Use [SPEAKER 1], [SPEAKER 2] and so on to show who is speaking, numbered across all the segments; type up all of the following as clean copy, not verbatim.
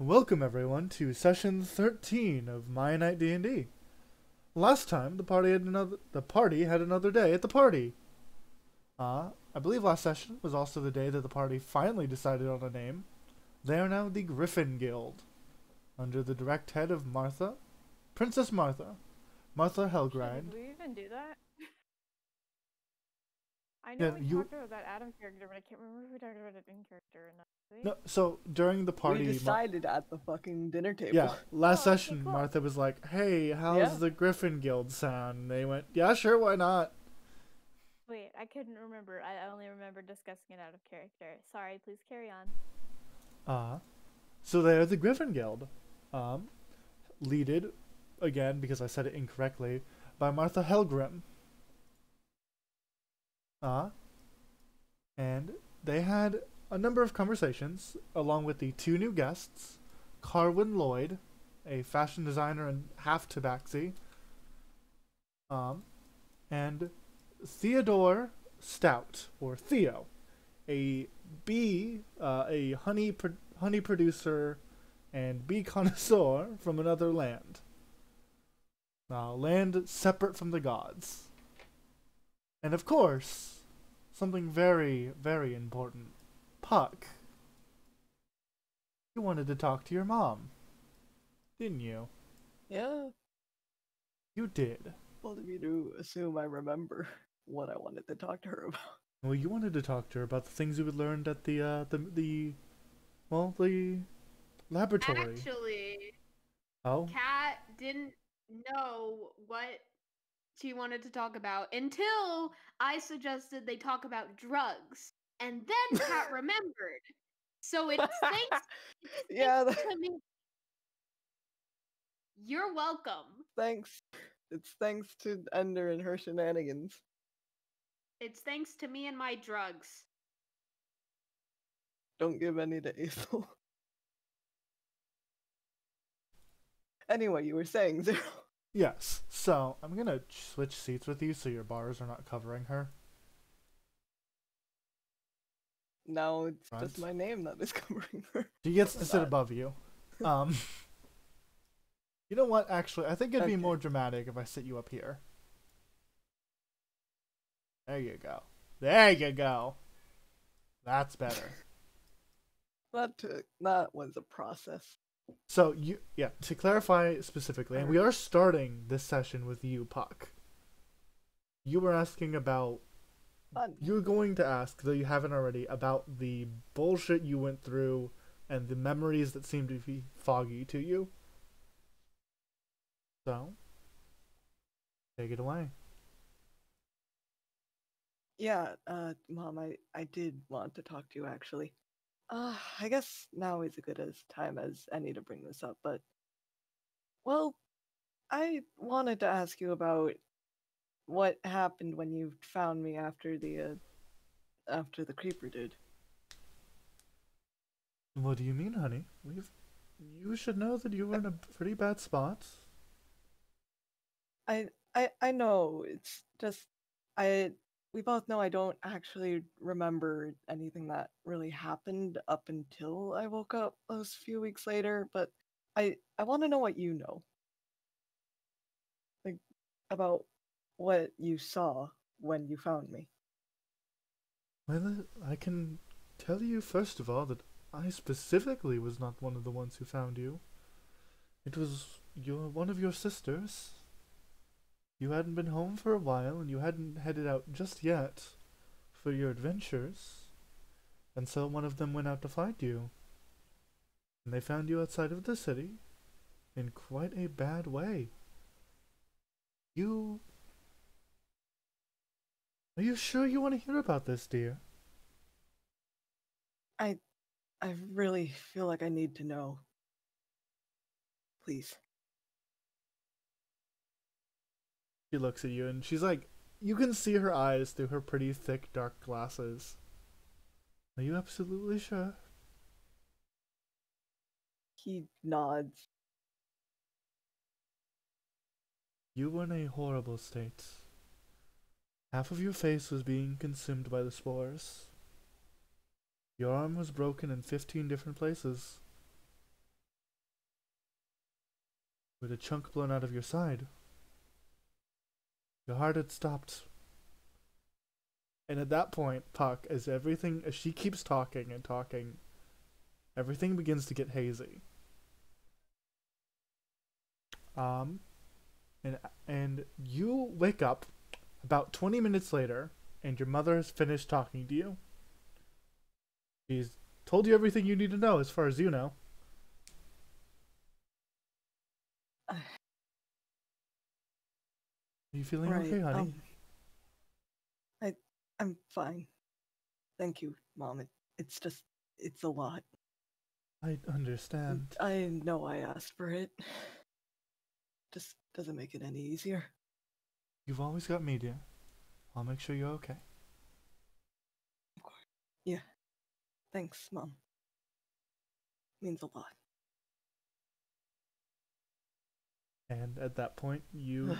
[SPEAKER 1] Welcome everyone to session 13 of Mianite DND. Last time the party had another day at the party. I believe last session was also the day that the party finally decided on a name. They are now the Griffin Guild, under the direct head of Princess Martha
[SPEAKER 2] Did
[SPEAKER 1] Helgrind.
[SPEAKER 2] we even do that? I know
[SPEAKER 1] Yeah,
[SPEAKER 2] we talked about that Adam character, but I can't remember if we talked about an in character or not.
[SPEAKER 1] no, so during the party,
[SPEAKER 3] we decided at the fucking dinner table.
[SPEAKER 1] yeah, last
[SPEAKER 2] Oh, okay,
[SPEAKER 1] session,
[SPEAKER 2] cool.
[SPEAKER 1] Martha was like, "Hey, how's
[SPEAKER 3] Yeah.
[SPEAKER 1] the Griffin Guild sound?" And they went, "Yeah, sure, why not?"
[SPEAKER 2] Wait, I couldn't remember. I only remember discussing it out of character. Sorry, please carry on.
[SPEAKER 1] So they're the Griffin Guild, leaded, again because I said it incorrectly, by Martha Helgrim. And they had a number of conversations along with the two new guests, Carwin Lloyd, a fashion designer and half tabaxi, and Theodore Stout, or Theo, a honey producer and bee connoisseur from another land. Land separate from the gods. And of course, something very, very important. Puck. You wanted to talk to your mom, didn't you?
[SPEAKER 3] Yeah.
[SPEAKER 1] You did.
[SPEAKER 3] Bold of you to assume I remember what I wanted to talk to her about.
[SPEAKER 1] Well, you wanted to talk to her about the things you had learned at the laboratory.
[SPEAKER 4] Actually,
[SPEAKER 1] Oh?
[SPEAKER 4] Kat didn't know what she wanted to talk about until I suggested they talk about drugs. And then Kat remembered. So it's thanks
[SPEAKER 3] Yeah.
[SPEAKER 4] to me. You're welcome.
[SPEAKER 3] Thanks. It's thanks to Ender and her shenanigans.
[SPEAKER 4] It's thanks to me and my drugs.
[SPEAKER 3] Don't give any to Ethel. Anyway, you were saying, Zero.
[SPEAKER 1] Yes. So, I'm gonna switch seats with you so your bars are not covering her.
[SPEAKER 3] Now it's
[SPEAKER 1] Right.
[SPEAKER 3] just my name that is covering her.
[SPEAKER 1] She gets to sit above you. You know what, actually, I think it'd be
[SPEAKER 3] Okay.
[SPEAKER 1] more dramatic if I sit you up here. There you go. There you go. That's better.
[SPEAKER 3] That was a process.
[SPEAKER 1] So, to clarify specifically, and we are starting this session with you, Puck. You were asking about...
[SPEAKER 3] Fun.
[SPEAKER 1] You're going to ask, though you haven't already, about the bullshit you went through and the memories that seem to be foggy to you. So, take it away.
[SPEAKER 3] Yeah, Mom, I did want to talk to you actually. I guess now is as good as time as any to bring this up, but well, I wanted to ask you about what happened when you found me after the creeper did.
[SPEAKER 1] What do you mean, honey? You should know that you were in a pretty bad spot.
[SPEAKER 3] I know, it's just we both know I don't actually remember anything that really happened up until I woke up those few weeks later, but I want to know what you know. Like about what you saw when you found me.
[SPEAKER 1] Well, I can tell you first of all that I specifically was not one of the ones who found you. It was one of your sisters. You hadn't been home for a while, and you hadn't headed out just yet for your adventures. And so one of them went out to find you. And they found you outside of the city in quite a bad way. Are you sure you want to hear about this, dear?
[SPEAKER 3] I really feel like I need to know. Please.
[SPEAKER 1] She looks at you and she's like, you can see her eyes through her pretty thick dark glasses. Are you absolutely sure?
[SPEAKER 3] He nods.
[SPEAKER 1] You were in a horrible state. Half of your face was being consumed by the spores. Your arm was broken in 15 different places. with a chunk blown out of your side. Your heart had stopped. And at that point, Puck, as she keeps talking and talking, everything begins to get hazy. And you wake up about 20 minutes later, and your mother has finished talking to you. She's told you everything you need to know as far as you know. Are you feeling okay, honey?
[SPEAKER 3] I'm fine. Thank you, Mom. It's a lot.
[SPEAKER 1] I understand.
[SPEAKER 3] I know I asked for it. Just doesn't make it any easier.
[SPEAKER 1] You've always got me, dear. I'll make sure you're okay.
[SPEAKER 3] Of course. Yeah. Thanks, Mom. Means a lot.
[SPEAKER 1] And at that point, you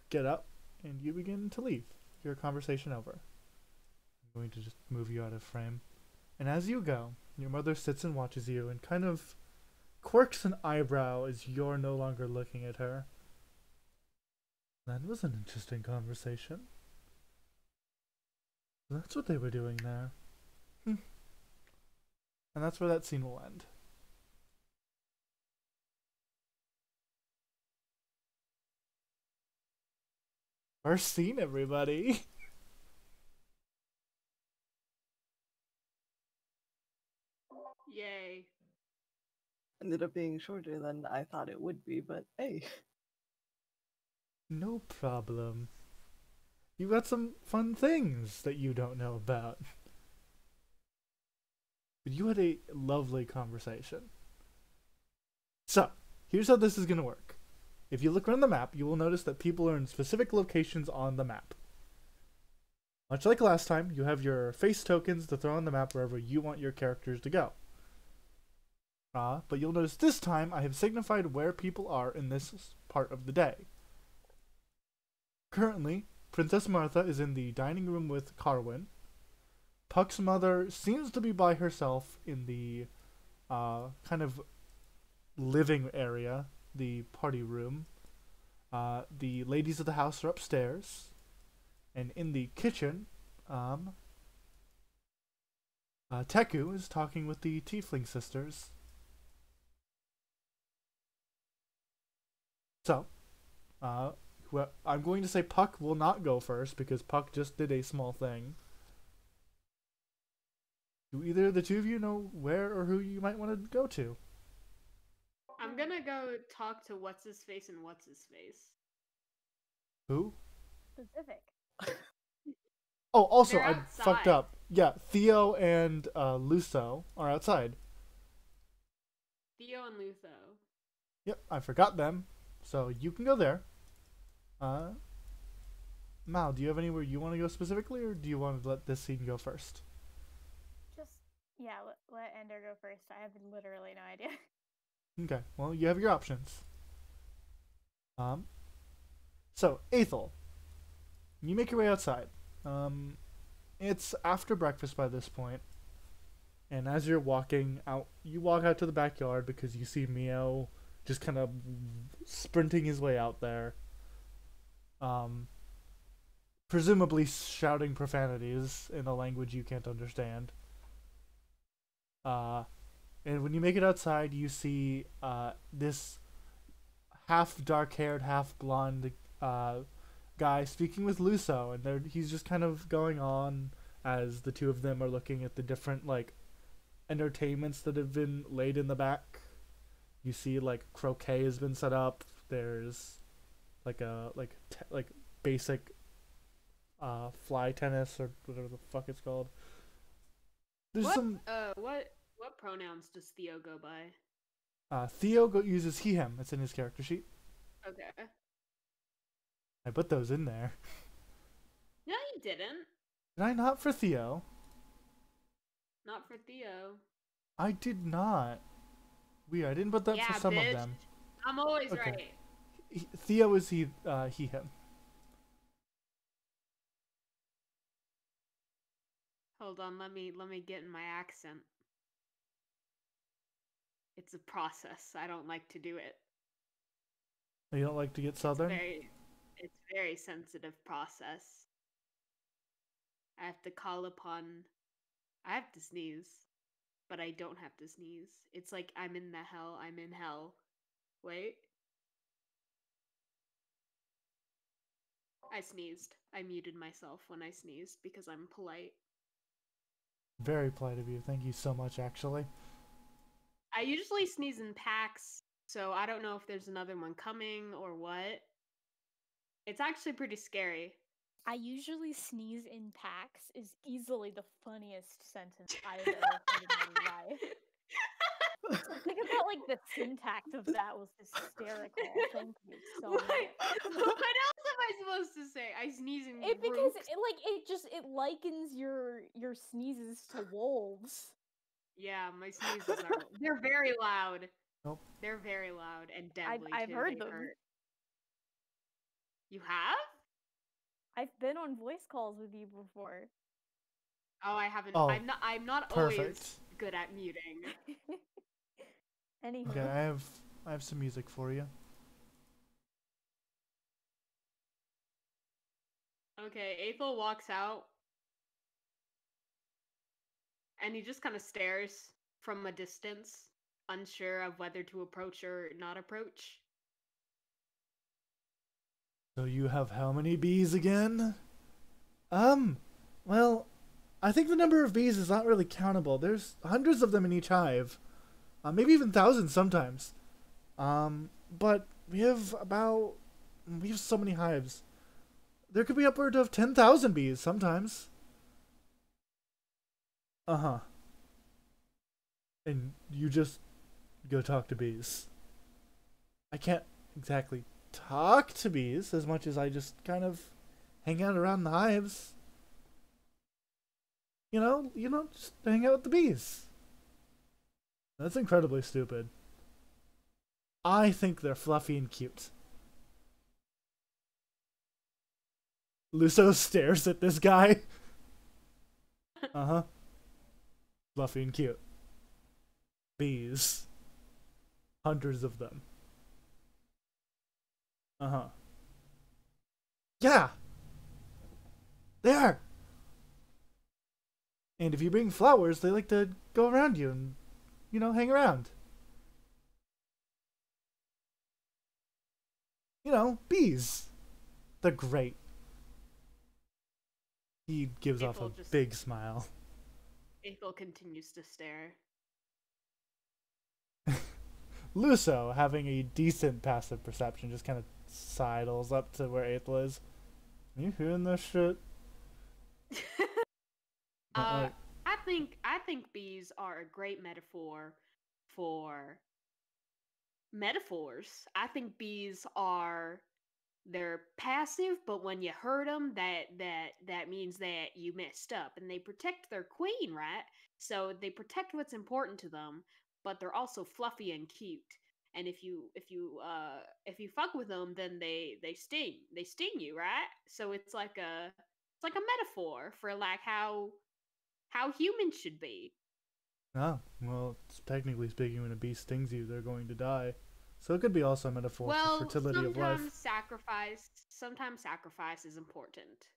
[SPEAKER 1] get up and you begin to leave. Your conversation over. I'm going to just move you out of frame. And as you go, your mother sits and watches you and kind of quirks an eyebrow as you're no longer looking at her. That was an interesting conversation. That's what they were doing there. And that's where that scene will end. First scene, everybody.
[SPEAKER 4] Yay.
[SPEAKER 3] Ended up being shorter than I thought it would be, but hey.
[SPEAKER 1] No problem. You got some fun things that you don't know about. But you had a lovely conversation. So, here's how this is going to work. If you look around the map, you will notice that people are in specific locations on the map. Much like last time, you have your face tokens to throw on the map wherever you want your characters to go. But you'll notice this time I have signified where people are in this part of the day. Currently, Princess Martha is in the dining room with Carwin. Puck's mother seems to be by herself in the kind of living area, the party room. The ladies of the house are upstairs. And in the kitchen, Teku is talking with the Tiefling sisters. So, I'm going to say Puck will not go first because Puck just did a small thing. Do either of the two of you know where or who you might want to go to?
[SPEAKER 4] I'm gonna go talk to What's-His-Face and What's-His-Face.
[SPEAKER 1] Who?
[SPEAKER 2] Specific.
[SPEAKER 1] Oh, also,
[SPEAKER 4] They're
[SPEAKER 1] I fucked
[SPEAKER 4] outside.
[SPEAKER 1] up. Yeah, Theo and Luso are outside.
[SPEAKER 4] Theo and Lutho.
[SPEAKER 1] Yep, I forgot them. So you can go there. Mal, do you have anywhere you want to go specifically, or do you want to let this scene go first?
[SPEAKER 2] Just, yeah, let Ender go first. I have literally no idea.
[SPEAKER 1] Okay, well, you have your options. So, Aethel, you make your way outside. It's after breakfast by this point, and as you're walking out, you walk out to the backyard because you see Mio just kind of sprinting his way out there. Presumably shouting profanities in a language you can't understand. And when you make it outside, you see this half dark-haired, half blonde guy speaking with Luso, and he's just kind of going on as the two of them are looking at the different like entertainments that have been laid in the back. You see like croquet has been set up. There's like a basic fly tennis or whatever the fuck it's called. There's
[SPEAKER 4] What pronouns does Theo go by?
[SPEAKER 1] Theo uses he him. It's in his character sheet.
[SPEAKER 4] Okay.
[SPEAKER 1] I put those in there.
[SPEAKER 4] No, you didn't.
[SPEAKER 1] Did I not for Theo?
[SPEAKER 4] Not for Theo.
[SPEAKER 1] I did not. Weird. I didn't put that for some
[SPEAKER 4] bitch.
[SPEAKER 1] of them.
[SPEAKER 4] I'm always
[SPEAKER 1] Okay.
[SPEAKER 4] right.
[SPEAKER 1] Theo is he him.
[SPEAKER 4] Hold on, let me get in my accent. It's a process. I don't like to do it.
[SPEAKER 1] You don't like to get southern?
[SPEAKER 4] It's very sensitive process. I have to call upon. I have to sneeze, but I don't have to sneeze. It's like I'm in the hell. I'm in hell. Wait. I sneezed. I muted myself when I sneezed because I'm polite.
[SPEAKER 1] Very polite of you. Thank you so much, actually.
[SPEAKER 4] I usually sneeze in packs, so I don't know if there's another one coming or what. It's actually pretty scary.
[SPEAKER 2] I usually sneeze in packs is easily the funniest sentence I've ever heard in my life. Something about like the syntax of that was hysterical. Thank you so much.
[SPEAKER 4] What else am I supposed to say? I sneeze in
[SPEAKER 2] Because
[SPEAKER 4] groups.
[SPEAKER 2] it likens your sneezes to wolves.
[SPEAKER 4] Yeah, my sneezes are. They're very loud.
[SPEAKER 1] Nope.
[SPEAKER 4] They're very loud and deadly.
[SPEAKER 2] I've
[SPEAKER 4] too.
[SPEAKER 2] heard
[SPEAKER 4] They
[SPEAKER 2] them.
[SPEAKER 4] hurt. You have?
[SPEAKER 2] I've been on voice calls with you before.
[SPEAKER 4] Oh, I haven't.
[SPEAKER 1] Oh,
[SPEAKER 4] I'm not
[SPEAKER 1] perfect.
[SPEAKER 4] always good at muting.
[SPEAKER 2] Anywho.
[SPEAKER 1] Okay, I have some music for you.
[SPEAKER 4] Okay, Aethel walks out, and he just kind of stares from a distance, unsure of whether to approach or not approach.
[SPEAKER 1] So you have how many bees again? Well, I think the number of bees is not really countable. There's hundreds of them in each hive. Maybe even thousands sometimes. But we have so many hives. There could be upward of 10,000 bees sometimes. Uh-huh. And you just go talk to bees. I can't exactly talk to bees as much as I just kind of hang out around the hives. You know, just hang out with the bees. That's incredibly stupid. I think they're fluffy and cute. Luso stares at this guy. Uh-huh. Fluffy and cute. Bees. Hundreds of them. Uh-huh. Yeah! There! And if you bring flowers, they like to go around you and, hang around. Bees. They're great. He gives off a big smile.
[SPEAKER 4] Aethel continues to stare.
[SPEAKER 1] Luso, having a decent passive perception, just kind of sidles up to where Aethel is. Are you hearing this shit?
[SPEAKER 4] I think bees are a great metaphor for metaphors. I think bees they're passive, but when you hurt them, that means that you messed up, and they protect their queen, right? So they protect what's important to them, but they're also fluffy and cute. And if you fuck with them, then they sting you, right? So it's like a metaphor for like how humans should be.
[SPEAKER 1] Oh, well, technically speaking, when a bee stings you, they're going to die. So it could be also a metaphor for fertility of life.
[SPEAKER 4] Sometimes sacrifice is important.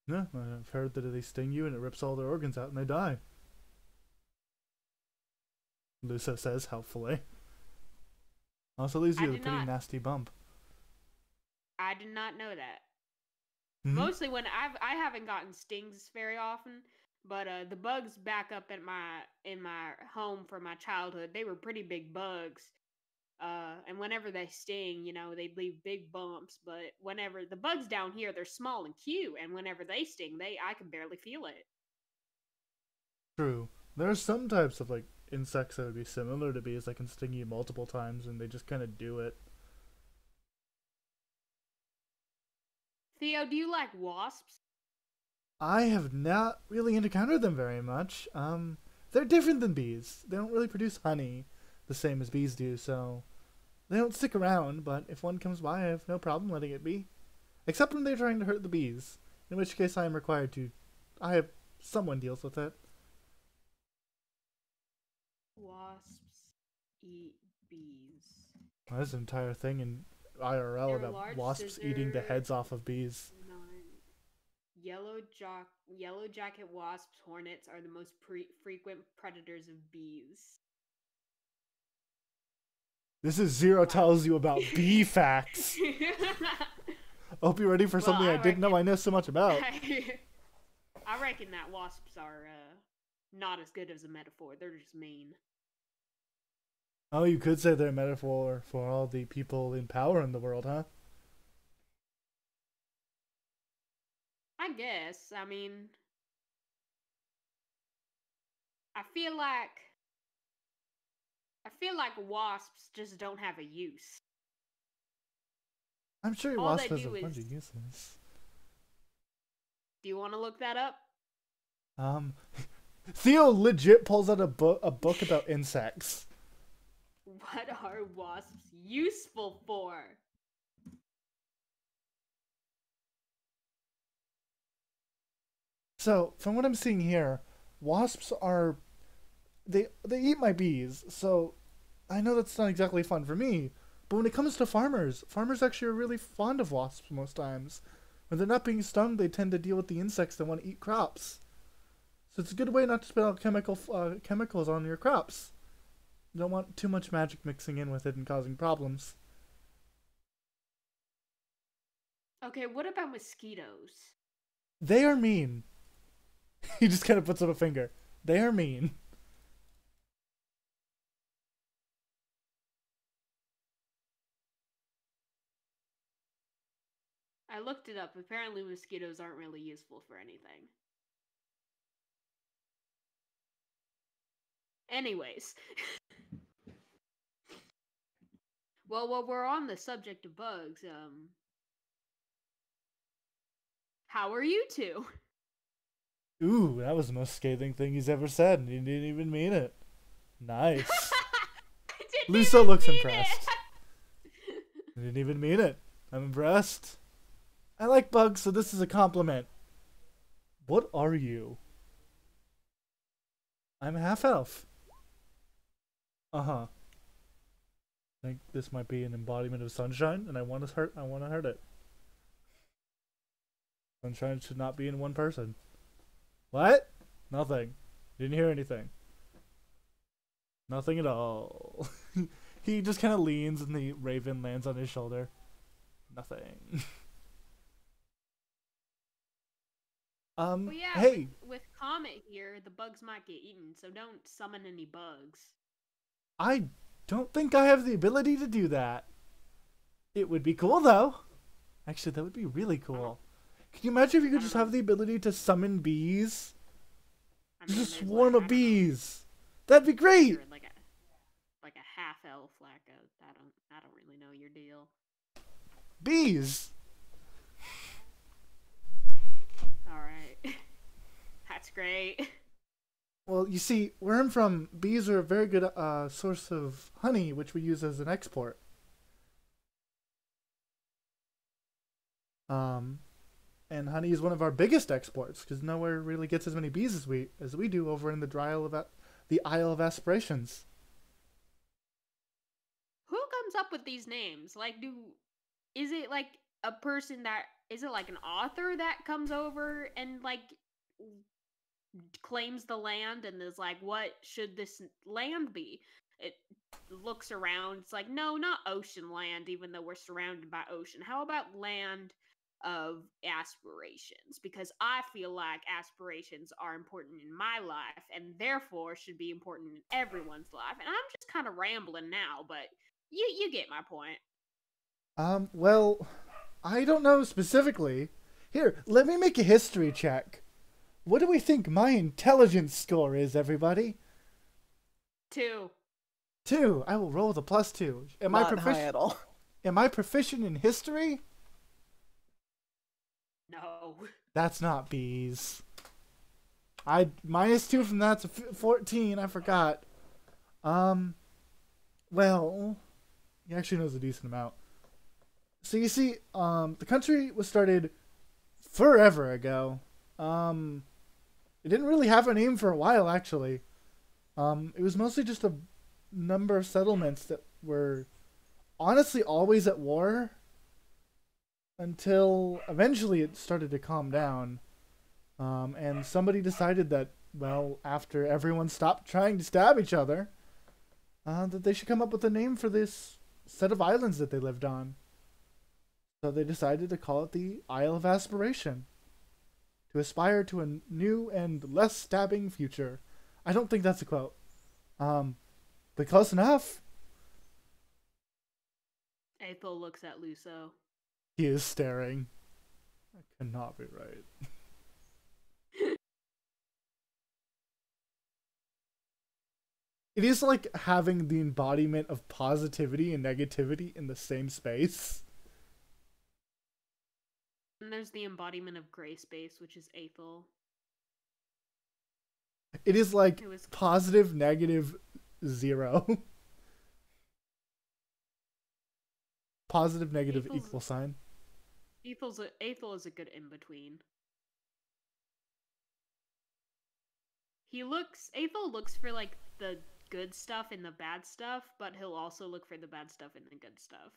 [SPEAKER 1] Yeah, I've heard that they sting you and it rips all their organs out and they die. Lusa says helpfully. Also leaves you with a pretty nasty bump.
[SPEAKER 4] I did not know that.
[SPEAKER 1] Mm-hmm.
[SPEAKER 4] Mostly when I haven't gotten stings very often, but the bugs back up in my home from my childhood, they were pretty big bugs. And whenever they sting, they'd leave big bumps. But whenever the bugs down here, they're small and cute, and whenever they sting, I can barely feel it.
[SPEAKER 1] True. There are some types of insects that would be similar to bees that can sting you multiple times, and they just kind of do it.
[SPEAKER 4] Theo, do you like wasps?
[SPEAKER 1] I have not really encountered them very much. They're different than bees. They don't really produce honey the same as bees do, so they don't stick around, but if one comes by, I have no problem letting it be. Except when they're trying to hurt the bees, in which case I am required to. Someone deals with it.
[SPEAKER 4] Wasps eat bees.
[SPEAKER 1] There's an entire thing in IRL
[SPEAKER 4] They're
[SPEAKER 1] about
[SPEAKER 4] large
[SPEAKER 1] wasps eating the
[SPEAKER 4] scissor-
[SPEAKER 1] heads off of bees.
[SPEAKER 4] Yellow jacket wasps, hornets are the most frequent predators of bees.
[SPEAKER 1] This is Zero
[SPEAKER 4] Wow.
[SPEAKER 1] tells you about bee facts. I hope you're ready for something I didn't know I know so much about.
[SPEAKER 4] I reckon that wasps are not as good as a metaphor. They're just mean.
[SPEAKER 1] Oh, you could say they're a metaphor for all the people in power in the world, huh?
[SPEAKER 4] I guess. I mean, I feel like wasps just don't have a use.
[SPEAKER 1] I'm sure your
[SPEAKER 4] All
[SPEAKER 1] wasp
[SPEAKER 4] they
[SPEAKER 1] has a
[SPEAKER 4] do
[SPEAKER 1] bunch
[SPEAKER 4] is-
[SPEAKER 1] of uses.
[SPEAKER 4] Do you want to look that up?
[SPEAKER 1] Theo legit pulls out a book about insects.
[SPEAKER 4] What are wasps useful for?
[SPEAKER 1] So, from what I'm seeing here, wasps are they eat my bees. So, I know that's not exactly fun for me, but when it comes to farmers actually are really fond of wasps most times. When they're not being stung, they tend to deal with the insects that want to eat crops. So it's a good way not to spit out chemicals on your crops. You don't want too much magic mixing in with it and causing problems.
[SPEAKER 4] Okay, what about mosquitoes?
[SPEAKER 1] They are mean. He just kind of puts up a finger. They are mean.
[SPEAKER 4] I looked it up. Apparently mosquitoes aren't really useful for anything. Anyways. Well, while we're on the subject of bugs, how are you two?
[SPEAKER 1] Ooh, that was the most scathing thing he's ever said, and he didn't even mean it. Nice.
[SPEAKER 4] I didn't
[SPEAKER 1] Lisa
[SPEAKER 4] even
[SPEAKER 1] looks
[SPEAKER 4] mean
[SPEAKER 1] impressed. I didn't even mean it. I'm impressed. I like bugs, so this is a compliment. What are you? I'm a half elf. Uh-huh. I think this might be an embodiment of sunshine, and I want to hurt it. Sunshine should not be in one person. What? Nothing. Didn't hear anything. Nothing at all. He just kind of leans and the raven lands on his shoulder. Nothing.
[SPEAKER 4] Well, yeah,
[SPEAKER 1] hey.
[SPEAKER 4] with Comet here, the bugs might get eaten, so don't summon any bugs.
[SPEAKER 1] I don't think I have the ability to do that. It would be cool, though. Actually, that would be really cool. Can you imagine if you could just have the ability to summon bees?
[SPEAKER 4] I mean,
[SPEAKER 1] Just a
[SPEAKER 4] there's,
[SPEAKER 1] swarm
[SPEAKER 4] like,
[SPEAKER 1] of bees. That'd be great.
[SPEAKER 4] You're like a half elf, I don't really know your deal.
[SPEAKER 1] Bees.
[SPEAKER 4] Alright. That's great.
[SPEAKER 1] Well, you see, where I'm from, bees are a very good source of honey, which we use as an export. And honey is one of our biggest exports because nowhere really gets as many bees as we do over in the Isle of Aspirations.
[SPEAKER 4] Who comes up with these names? Like, is it like a person that is it like an author that comes over and like claims the land and is like, what should this land be? It looks around, it's like, no, not ocean land, even though we're surrounded by ocean. How about land of aspirations? Because I feel like aspirations are important in my life and therefore should be important in everyone's life. And I'm just kind of rambling now, but you get my point.
[SPEAKER 1] Well, I don't know specifically. Here, let me make a history check. What do we think my intelligence score is, everybody?
[SPEAKER 4] 2.
[SPEAKER 1] 2. I will roll with a +2.
[SPEAKER 3] Not high at all.
[SPEAKER 1] Am I proficient in history?
[SPEAKER 4] No.
[SPEAKER 1] That's not bees. I -2 from that's a 14. I forgot. Well, he actually knows a decent amount. So you see, the country was started forever ago. It didn't really have a name for a while, actually. It was mostly just a number of settlements that were honestly always at war until eventually it started to calm down. And somebody decided that, well, after everyone stopped trying to stab each other, that they should come up with a name for this set of islands that they lived on. So they decided to call it the Isle of Aspiration, to aspire to a new and less stabbing future. I don't think that's a quote. But close enough.
[SPEAKER 4] Aethel looks at Luso.
[SPEAKER 1] He is staring. That cannot be right. It is like having the embodiment of positivity and negativity in the same space.
[SPEAKER 4] And there's the embodiment of gray space, which is Aethel.
[SPEAKER 1] It is like
[SPEAKER 4] It was
[SPEAKER 1] positive, negative, 0. Positive, negative,
[SPEAKER 4] Aethel's-
[SPEAKER 1] equal sign.
[SPEAKER 4] Aethel is a good in between. Aethel looks for like the good stuff in the bad stuff, but he'll also look for the bad stuff in the good stuff.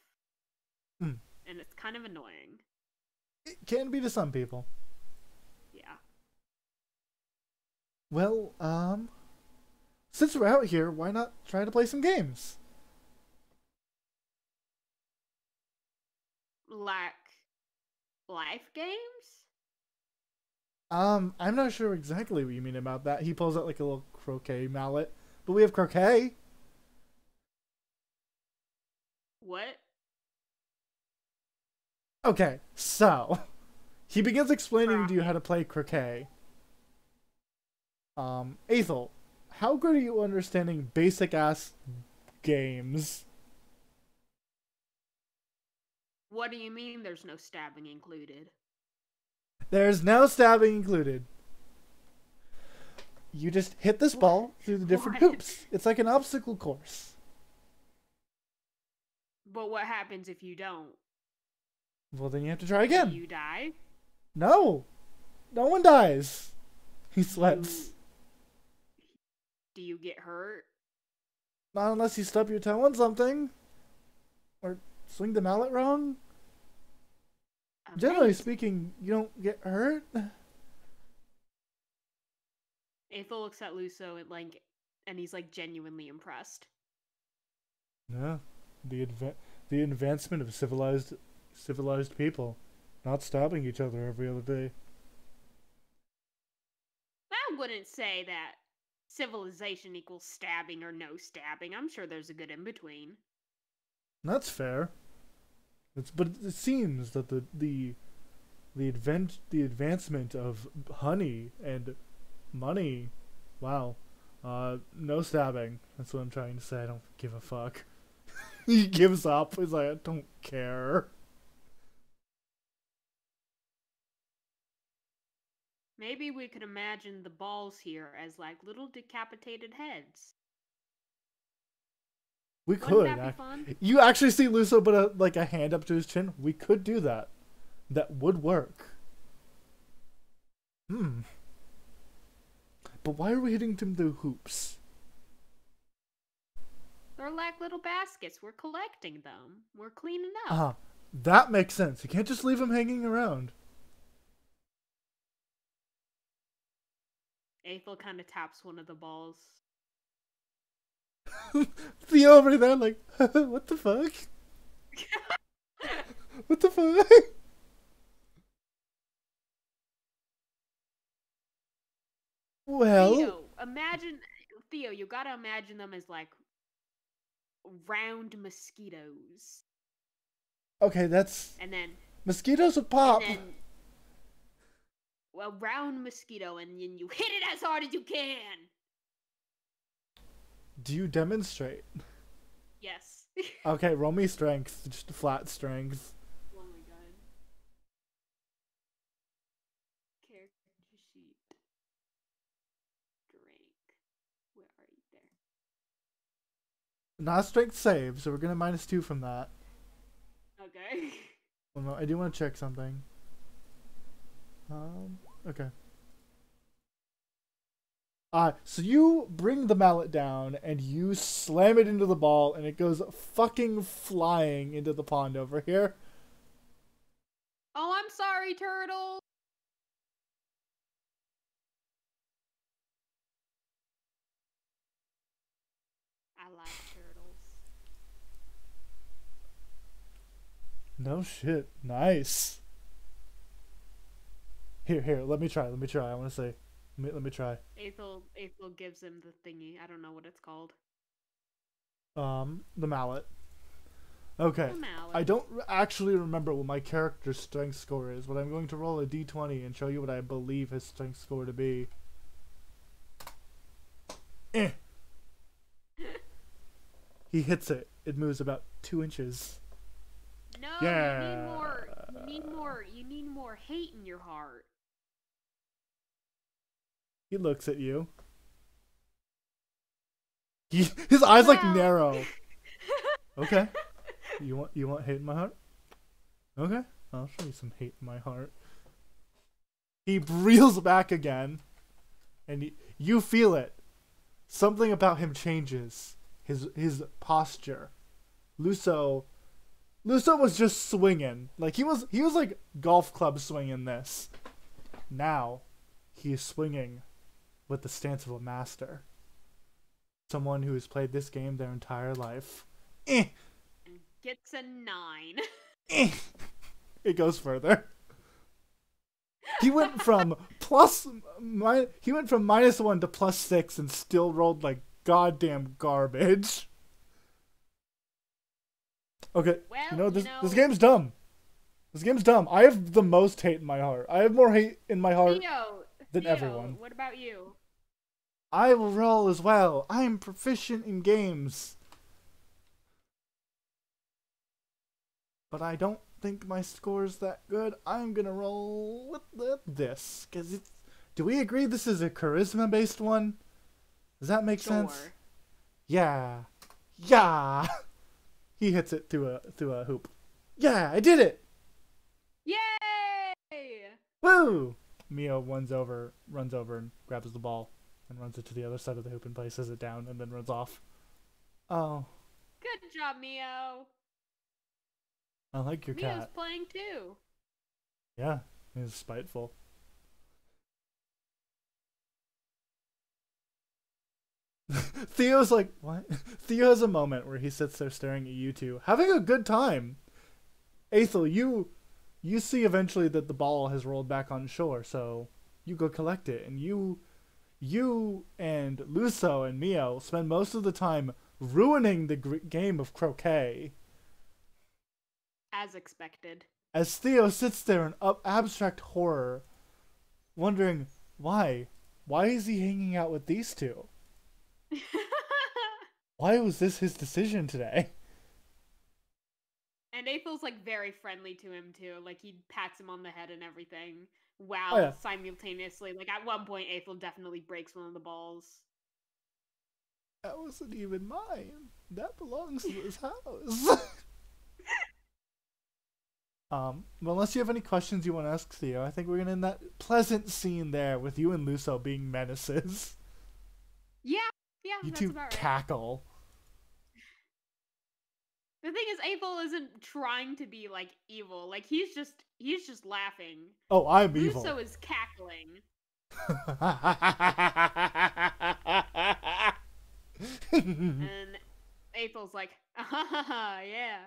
[SPEAKER 1] Mm.
[SPEAKER 4] And it's kind of annoying.
[SPEAKER 1] It can be to some people.
[SPEAKER 4] Yeah.
[SPEAKER 1] Well, since we're out here, why not try to play some games?
[SPEAKER 4] Like life games?
[SPEAKER 1] I'm not sure exactly what you mean about that. He pulls out like a little croquet mallet, but we have croquet.
[SPEAKER 4] What?
[SPEAKER 1] Okay, so he begins explaining to you how to play croquet. Aethel, how good are you understanding basic ass games?
[SPEAKER 4] What do you mean there's no stabbing included?
[SPEAKER 1] There's no stabbing included. You just hit this ball through the different
[SPEAKER 4] What?
[SPEAKER 1] hoops. It's like an obstacle course.
[SPEAKER 4] But what happens if you don't?
[SPEAKER 1] Well, then you have to try
[SPEAKER 4] Do
[SPEAKER 1] again.
[SPEAKER 4] you die?
[SPEAKER 1] No. No one dies. He sweats.
[SPEAKER 4] Do you get hurt?
[SPEAKER 1] Not unless you stub your toe on something. Or swing the mallet wrong. Generally
[SPEAKER 4] Amazing.
[SPEAKER 1] speaking, you don't get hurt.
[SPEAKER 4] Aethel looks at Luso and he's like genuinely impressed.
[SPEAKER 1] Yeah. The advancement of civilized people. Not stabbing each other every other day.
[SPEAKER 4] I wouldn't say that civilization equals stabbing or no stabbing. I'm sure there's a good in between.
[SPEAKER 1] That's fair. But it seems that the advancement of honey and money, wow, no stabbing. That's what I'm trying to say. I don't give a fuck. He gives up. He's like, I don't care.
[SPEAKER 4] Maybe we could imagine the balls here as like little decapitated heads.
[SPEAKER 1] We
[SPEAKER 4] Wouldn't
[SPEAKER 1] could.
[SPEAKER 4] that be fun?
[SPEAKER 1] You actually see Luso put a hand up to his chin. We could do that. That would work. But why are we hitting them through hoops?
[SPEAKER 4] They're like little baskets. We're collecting them. We're cleaning up.
[SPEAKER 1] That makes sense. You can't just leave them hanging around.
[SPEAKER 4] Aethel kind of taps one of the balls.
[SPEAKER 1] Theo over there like, what the fuck? What the fuck? Well...
[SPEAKER 4] Theo, you gotta imagine them as like round mosquitoes.
[SPEAKER 1] Okay, that's...
[SPEAKER 4] And then...
[SPEAKER 1] Mosquitoes would pop.
[SPEAKER 4] And then, well, round mosquito, and then you hit it as hard as you can.
[SPEAKER 1] Do you demonstrate?
[SPEAKER 4] Yes.
[SPEAKER 1] Okay, roll me strength. Just a flat strength.
[SPEAKER 4] Oh my god. Character sheet. Drink. Where are you there?
[SPEAKER 1] Not a strength save, so we're gonna -2 from that.
[SPEAKER 4] Okay.
[SPEAKER 1] Well, no, I do want to check something. Okay. So you bring the mallet down and you slam it into the ball and it goes fucking flying into the pond over here.
[SPEAKER 4] Oh, I'm sorry, turtle. I like turtles.
[SPEAKER 1] No shit. Nice. Here, let me try. I want to say. Let me try.
[SPEAKER 4] Aethel gives him the thingy. I don't know what it's called.
[SPEAKER 1] The mallet. Okay.
[SPEAKER 4] The mallet.
[SPEAKER 1] I don't actually remember what my character's strength score is, but I'm going to roll a d20 and show you what I believe his strength score to be. He hits it. It moves about 2 inches.
[SPEAKER 4] No,
[SPEAKER 1] Yeah.
[SPEAKER 4] you need more. You need more hate in your heart.
[SPEAKER 1] He looks at you. His eyes like
[SPEAKER 4] Well.
[SPEAKER 1] narrow. Okay. You want hate in my heart? Okay. I'll show you some hate in my heart. He reels back again, and you feel it. Something about him changes. His posture. Luso was just swinging. Like he was like golf club swinging this. Now, he is swinging with the stance of a master. Someone who has played this game their entire life.
[SPEAKER 4] Gets a 9.
[SPEAKER 1] It goes further. He went from -1 to +6 and still rolled like goddamn garbage. Okay,
[SPEAKER 4] Well,
[SPEAKER 1] this game's dumb. This game's dumb. I have the most hate in my heart. I have more hate in my heart than
[SPEAKER 4] Theo,
[SPEAKER 1] everyone.
[SPEAKER 4] what about you?
[SPEAKER 1] I will roll as well. I am proficient in games. But I don't think my score's that good. I'm gonna roll with this. Because it's... Do we agree this is a charisma-based one? Does that make sense?
[SPEAKER 4] Sure.
[SPEAKER 1] Yeah. Yeah! He hits it through a hoop. Yeah, I did it!
[SPEAKER 4] Yay!
[SPEAKER 1] Woo! Mio runs over and grabs the ball and runs it to the other side of the hoop and places it down and then runs off. Oh,
[SPEAKER 4] Good job, Mio.
[SPEAKER 1] I like your
[SPEAKER 4] Mio's
[SPEAKER 1] cat.
[SPEAKER 4] playing too.
[SPEAKER 1] Yeah, he's spiteful. Theo's like, what? Theo has a moment where he sits there staring at you two, having a good time. Aethel, you see eventually that the ball has rolled back on shore, so you go collect it, and you and Luso and Mio spend most of the time ruining the game of croquet.
[SPEAKER 4] As expected.
[SPEAKER 1] As Theo sits there in abstract horror, wondering why is he hanging out with these two? Why was this his decision today?
[SPEAKER 4] And Aethel's like very friendly to him too. Like he pats him on the head and everything. While
[SPEAKER 1] Oh, yeah.
[SPEAKER 4] simultaneously, like at one point, Aethel definitely breaks one of the balls.
[SPEAKER 1] That wasn't even mine. That belongs to this house. Well, unless you have any questions you want to ask Theo, I think we're gonna end that pleasant scene there with you and Luso being menaces.
[SPEAKER 4] Yeah,
[SPEAKER 1] You
[SPEAKER 4] that's
[SPEAKER 1] two
[SPEAKER 4] about right.
[SPEAKER 1] cackle.
[SPEAKER 4] The thing is, Aethel isn't trying to be like evil. Like he's just laughing.
[SPEAKER 1] Oh, I'm evil.
[SPEAKER 4] Luso is cackling. And Aethel's like, yeah.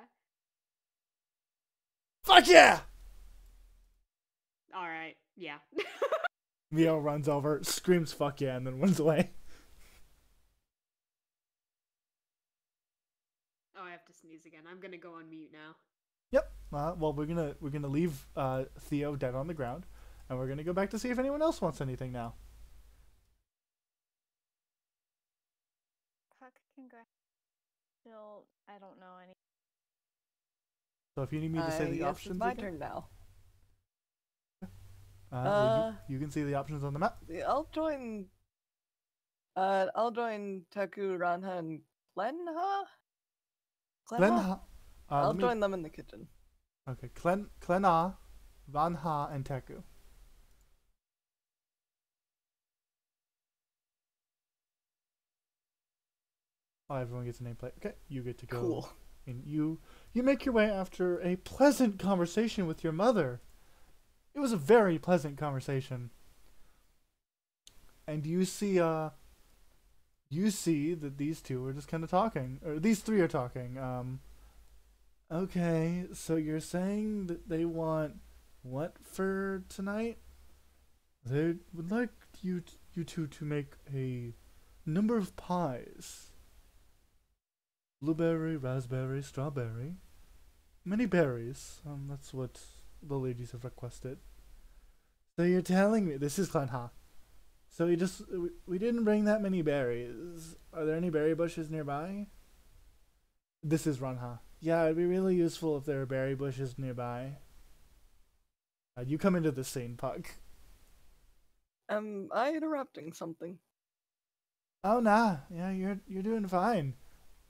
[SPEAKER 1] Fuck yeah!
[SPEAKER 4] All right, yeah.
[SPEAKER 1] Mio runs over, screams fuck yeah, and then runs away.
[SPEAKER 4] Oh, I have to sneeze again. I'm gonna go on mute now.
[SPEAKER 1] Yep. Well, we're gonna leave Theo dead on the ground, and we're gonna go back to see if anyone else wants anything now.
[SPEAKER 2] Fuck, congrats. Still, I don't know any.
[SPEAKER 1] So if you need me to say the
[SPEAKER 3] Yes,
[SPEAKER 1] options
[SPEAKER 3] it's my
[SPEAKER 1] again,
[SPEAKER 3] turn now.
[SPEAKER 1] you can see the options on the map.
[SPEAKER 3] I'll join Taku, Ranha, and Glenha?
[SPEAKER 1] Glenha.
[SPEAKER 3] I'll join them in the kitchen.
[SPEAKER 1] Okay, Klena, Ranha, and Teku. Oh, everyone gets a nameplate. Okay, you get to go.
[SPEAKER 3] Cool.
[SPEAKER 1] And you make your way after a pleasant conversation with your mother. It was a very pleasant conversation. And you see that these two are just kind of talking, or these three are talking. Okay, so you're saying that they want what for tonight? They would like you two to make a number of pies. Blueberry, raspberry, strawberry. Many berries. That's what the ladies have requested. So you're telling me this is Glenha. So we didn't bring that many berries. Are there any berry bushes nearby? This is Ranha. Yeah, it'd be really useful if there are berry bushes nearby. You come into the scene, Puck.
[SPEAKER 3] Am I interrupting something?
[SPEAKER 1] Oh nah, yeah, you're doing fine.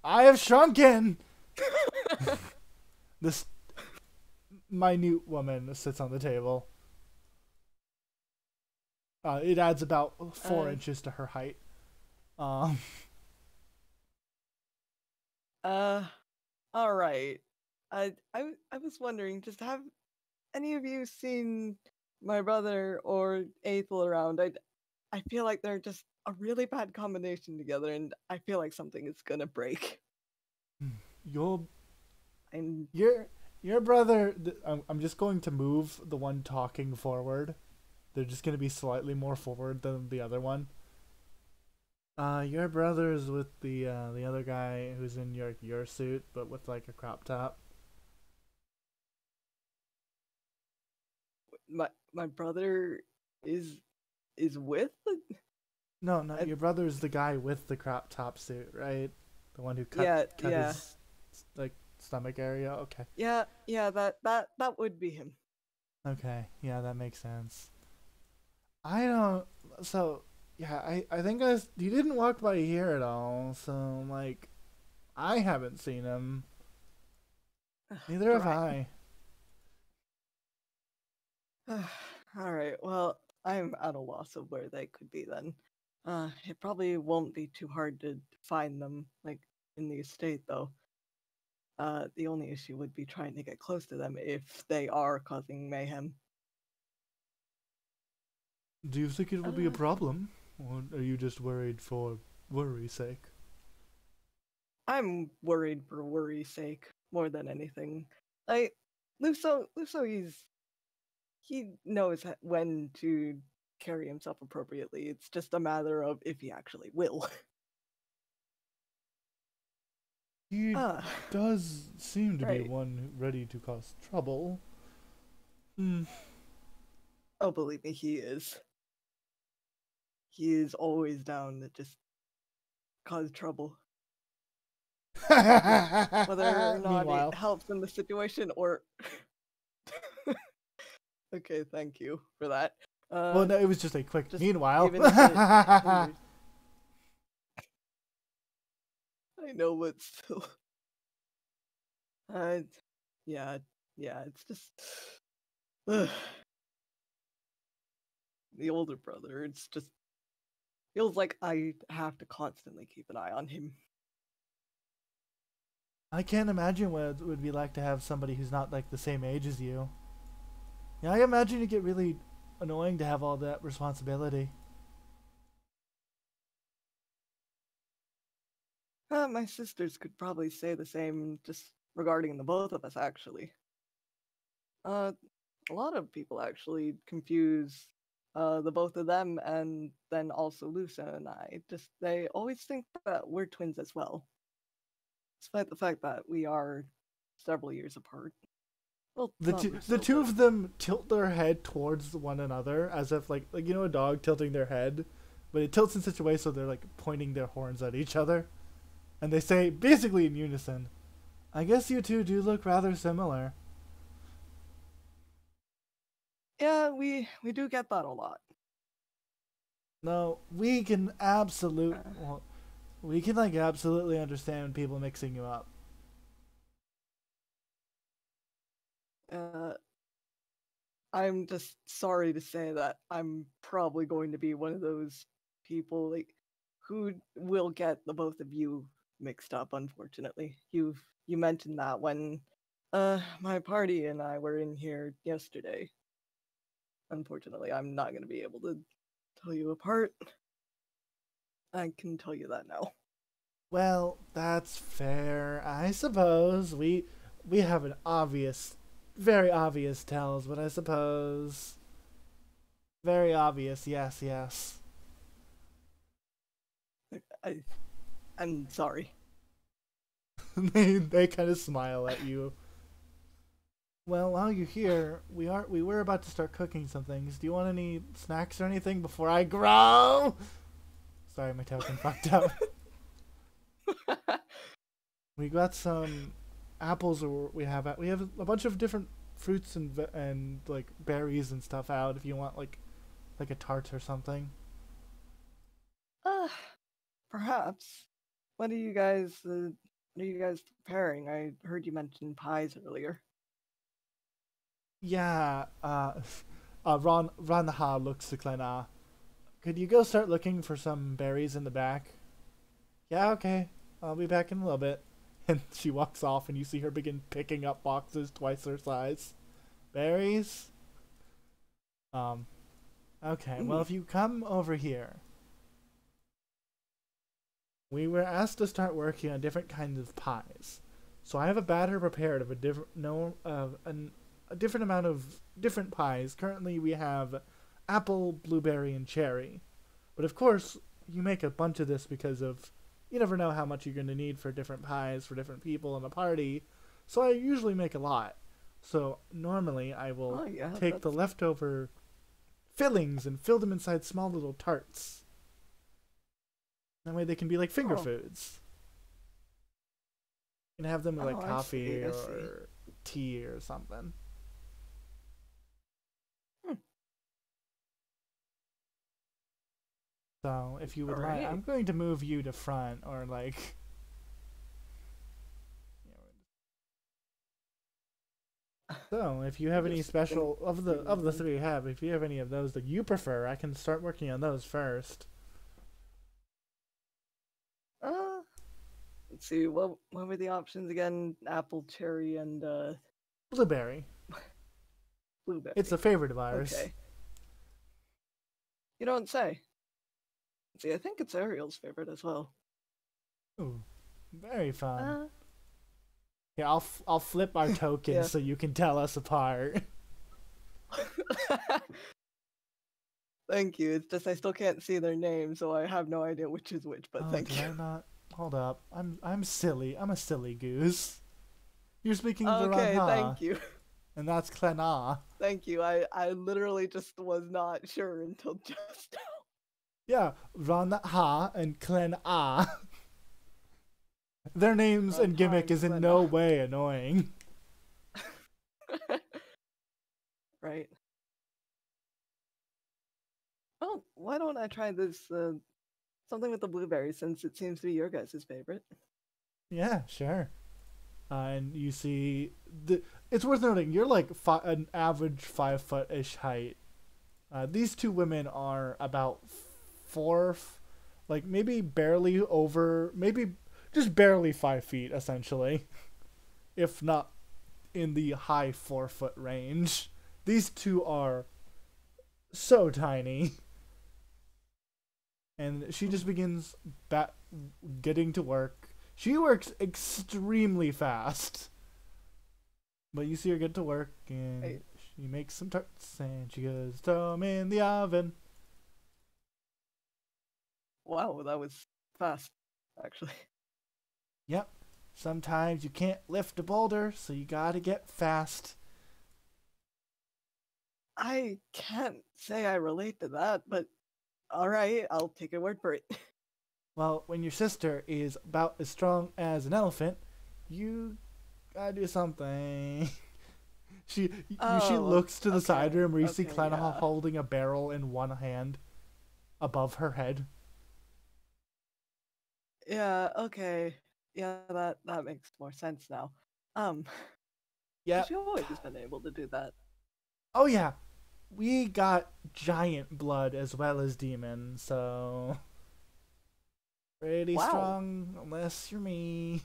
[SPEAKER 1] I have shrunken. This minute woman sits on the table. It adds about 4 inches to her height.
[SPEAKER 3] All right. I was wondering, just have any of you seen my brother or Aethel around? I feel like they're just a really bad combination together, and I feel like something is gonna break.
[SPEAKER 1] Your
[SPEAKER 3] I'm
[SPEAKER 1] your brother. I'm just going to move the one talking forward. They're just going to be slightly more forward than the other one. Your brother's with the other guy who's in your suit, but with like a crop top.
[SPEAKER 3] my brother is with the...
[SPEAKER 1] No, your brother's the guy with the crop top suit, right? The one who cut
[SPEAKER 3] yeah.
[SPEAKER 1] his like stomach area. Okay.
[SPEAKER 3] Yeah, that would be him.
[SPEAKER 1] Okay, yeah, that makes sense. I don't. So yeah, I think he didn't walk by here at all. So like, I haven't seen him. Neither have I.
[SPEAKER 3] All right. Well, I'm at a loss of where they could be then. It probably won't be too hard to find them, like in the estate, though. The only issue would be trying to get close to them if they are causing mayhem.
[SPEAKER 1] Do you think it will be a problem, or are you just worried for worry's sake?
[SPEAKER 3] I'm worried for worry's sake more than anything. Luso, he knows when to carry himself appropriately. It's just a matter of if he actually will.
[SPEAKER 1] He does seem to be one ready to cause trouble.
[SPEAKER 3] Oh, believe me, he is. He is always down to just cause trouble. Whether or not it helps in the situation or... Okay, thank you for that.
[SPEAKER 1] Well, no, it was just a quick meanwhile.
[SPEAKER 3] I know, but still. Yeah, it's just... the older brother, it's just... feels like I have to constantly keep an eye on him.
[SPEAKER 1] I can't imagine what it would be like to have somebody who's not like the same age as you. Yeah, I imagine it get really annoying to have all that responsibility.
[SPEAKER 3] My sisters could probably say the same, just regarding the both of us, actually. A lot of people actually confuse the both of them, and then also Lusa and I. Just they always think that we're twins as well, despite the fact that we are several years apart. Well,
[SPEAKER 1] the two of them tilt their head towards one another as if like you know a dog tilting their head, but it tilts in such a way so they're like pointing their horns at each other, and they say basically in unison, "I guess you two do look rather similar."
[SPEAKER 3] Yeah, we do get that a lot.
[SPEAKER 1] No, we can absolutely understand people mixing you up.
[SPEAKER 3] I'm just sorry to say that I'm probably going to be one of those people like who will get the both of you mixed up, unfortunately. You mentioned that when my party and I were in here yesterday. Unfortunately, I'm not gonna be able to tell you apart. I can tell you that now.
[SPEAKER 1] Well, that's fair, I suppose. We have an obvious, very obvious tells, but I suppose very obvious. Yes, yes.
[SPEAKER 3] I'm sorry.
[SPEAKER 1] They kind of smile at you. Well, while you're here, we were about to start cooking some things. Do you want any snacks or anything before I grow? Sorry, my token fucked up. We got some apples, or we have a bunch of different fruits and like berries and stuff out. If you want like a tart or something.
[SPEAKER 3] Uh, Perhaps. What are you guys preparing? I heard you mention pies earlier.
[SPEAKER 1] Yeah. Ron Ha looks to Klena. Could you go start looking for some berries in the back? Yeah, okay. I'll be back in a little bit. And she walks off, and you see her begin picking up boxes twice her size. Berries? Okay, well, if you come over here, we were asked to start working on different kinds of pies. So I have a batter prepared of a different amount of different pies. Currently, we have apple, blueberry, and cherry. But of course, you make a bunch of this because of you never know how much you're going to need for different pies for different people in a party. So I usually make a lot. So normally I will take the leftover fillings and fill them inside small little tarts. That way they can be like finger foods. You can have them with like coffee or tea or something. So if you would like, I'm going to move you to front, or like. So if you have any special of the three you have, if you have any of those that you prefer, I can start working on those first.
[SPEAKER 3] Let's see. What were the options again? Apple, cherry, and
[SPEAKER 1] blueberry.
[SPEAKER 3] Blueberry.
[SPEAKER 1] It's a favorite of ours.
[SPEAKER 3] Okay. You don't say. See, I think it's Ariel's favorite as well.
[SPEAKER 1] Ooh, very fun. Yeah, I'll flip our tokens so you can tell us apart.
[SPEAKER 3] Thank you. It's just I still can't see their names, so I have no idea which is which. But thank you.
[SPEAKER 1] Did I not? Hold up. I'm silly. I'm a silly goose. You're speaking to
[SPEAKER 3] Okay,
[SPEAKER 1] Ranha,
[SPEAKER 3] thank you.
[SPEAKER 1] And that's Klena.
[SPEAKER 3] Thank you. I literally just was not sure until just now.
[SPEAKER 1] Yeah, Ranha and Klena. Their names and gimmick is in no way annoying.
[SPEAKER 3] Right. Well, why don't I try this something with the blueberries, since it seems to be your guys' favorite.
[SPEAKER 1] Yeah, sure. And you see, it's worth noting, you're like an average 5-foot-ish height. These two women are about 4, like maybe barely over, maybe just barely 5 feet, essentially. If not in the high 4-foot range. These two are so tiny. And she just begins getting to work. She works extremely fast. But you see her get to work, and she makes some tarts, and she goes, throw them in the oven.
[SPEAKER 3] Wow, that was fast, actually.
[SPEAKER 1] Yep. Sometimes you can't lift a boulder, so you gotta get fast.
[SPEAKER 3] I can't say I relate to that, but alright, I'll take your word for it.
[SPEAKER 1] Well, when your sister is about as strong as an elephant, you gotta do something. She looks to the side room where you see Klena holding a barrel in one hand above her head.
[SPEAKER 3] Yeah, okay. Yeah, that makes more sense now.
[SPEAKER 1] Yeah.
[SPEAKER 3] She's always been able to do that.
[SPEAKER 1] Oh yeah. We got giant blood as well as demon, so Pretty
[SPEAKER 3] Wow.
[SPEAKER 1] strong, unless you're me.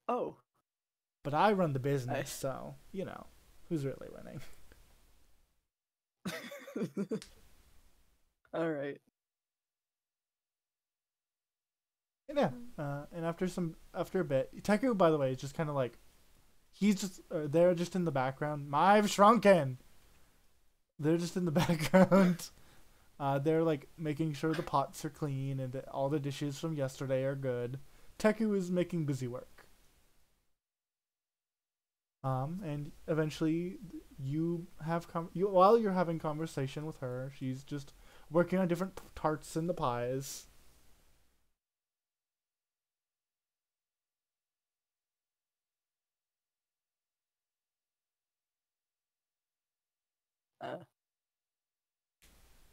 [SPEAKER 3] Oh.
[SPEAKER 1] But I run the business, so, you know, who's really winning?
[SPEAKER 3] All right.
[SPEAKER 1] Yeah. And after a bit, Teku, by the way, is just kind of like, he's just, they're just in the background. I've shrunken! They're just in the background. They're like making sure the pots are clean and that all the dishes from yesterday are good. Teku is making busy work. And eventually you have while you're having conversation with her, she's just working on different tarts and the pies.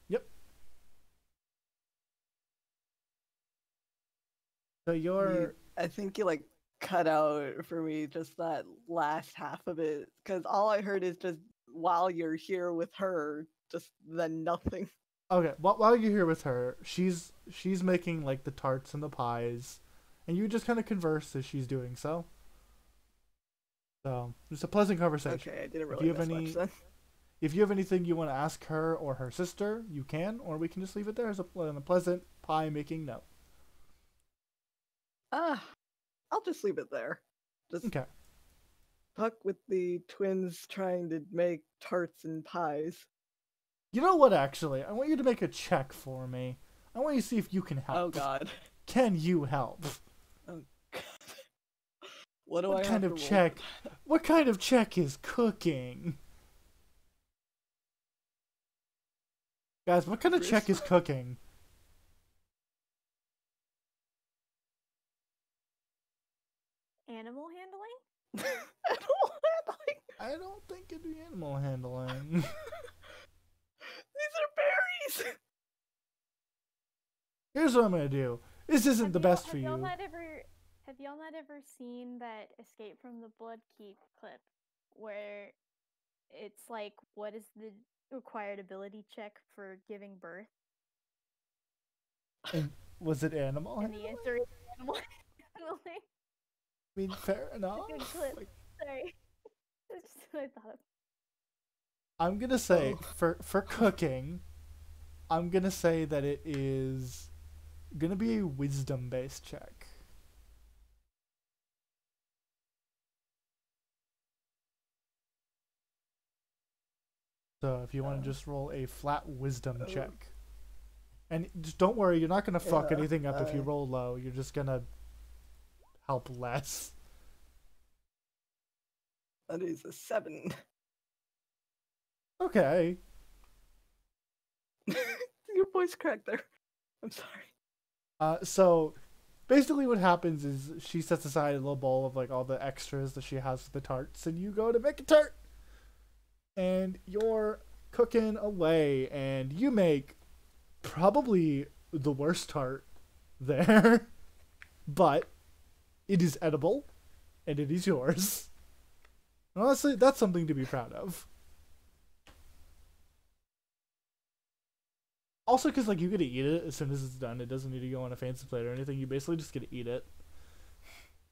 [SPEAKER 1] Yep. So
[SPEAKER 3] I think you like cut out for me just that last half of it because all I heard is just while you're here with her, just then nothing.
[SPEAKER 1] okay. While you're here with her, she's making like the tarts and the pies, and you just kind of converse as she's doing so. So it's a pleasant conversation.
[SPEAKER 3] Okay, I didn't
[SPEAKER 1] If
[SPEAKER 3] really
[SPEAKER 1] you have
[SPEAKER 3] miss
[SPEAKER 1] any-
[SPEAKER 3] much then.
[SPEAKER 1] If you have anything you want to ask her or her sister, you can, or we can just leave it there as a pleasant pie making note.
[SPEAKER 3] I'll just leave it there. Just
[SPEAKER 1] Okay.
[SPEAKER 3] talk with the twins trying to make tarts and pies.
[SPEAKER 1] You know what, actually? I want you to make a check for me. I want you to see if you can help.
[SPEAKER 3] Oh god.
[SPEAKER 1] Can you help?
[SPEAKER 3] Oh god. What do I
[SPEAKER 1] What
[SPEAKER 3] have
[SPEAKER 1] kind
[SPEAKER 3] to
[SPEAKER 1] of
[SPEAKER 3] roll?
[SPEAKER 1] check? What kind of check is cooking? Guys, what kind of check is cooking?
[SPEAKER 2] Animal handling?
[SPEAKER 1] I don't think it'd be animal handling.
[SPEAKER 3] These are berries.
[SPEAKER 1] Here's what I'm gonna do. This isn't the best for
[SPEAKER 2] Have y'all
[SPEAKER 1] you.
[SPEAKER 2] not ever seen that Escape from the Bloodkeep clip where it's like, what is the required ability check for giving birth?
[SPEAKER 1] And was it animal
[SPEAKER 2] And the
[SPEAKER 1] handling?
[SPEAKER 2] answer is animal handling.
[SPEAKER 1] I mean, fair enough.
[SPEAKER 2] Good clip.
[SPEAKER 1] Like,
[SPEAKER 2] Sorry. That's just what I thought of.
[SPEAKER 1] I'm gonna say for cooking, I'm gonna say that it is gonna be a wisdom based check. So if you want to just roll a flat wisdom check, and just don't worry, you're not gonna fuck
[SPEAKER 3] Yeah,
[SPEAKER 1] anything up if you roll low. You're just gonna help less.
[SPEAKER 3] That is a 7.
[SPEAKER 1] Okay.
[SPEAKER 3] Your voice cracked there. I'm sorry.
[SPEAKER 1] So basically what happens is she sets aside a little bowl of like all the extras that she has for the tarts, and you go to make a tart. And you're cooking away, and you make probably the worst tart there. But it is edible, and it is yours. And honestly, that's something to be proud of. Also, because like you get to eat it as soon as it's done. It doesn't need to go on a fancy plate or anything. You basically just get to eat it.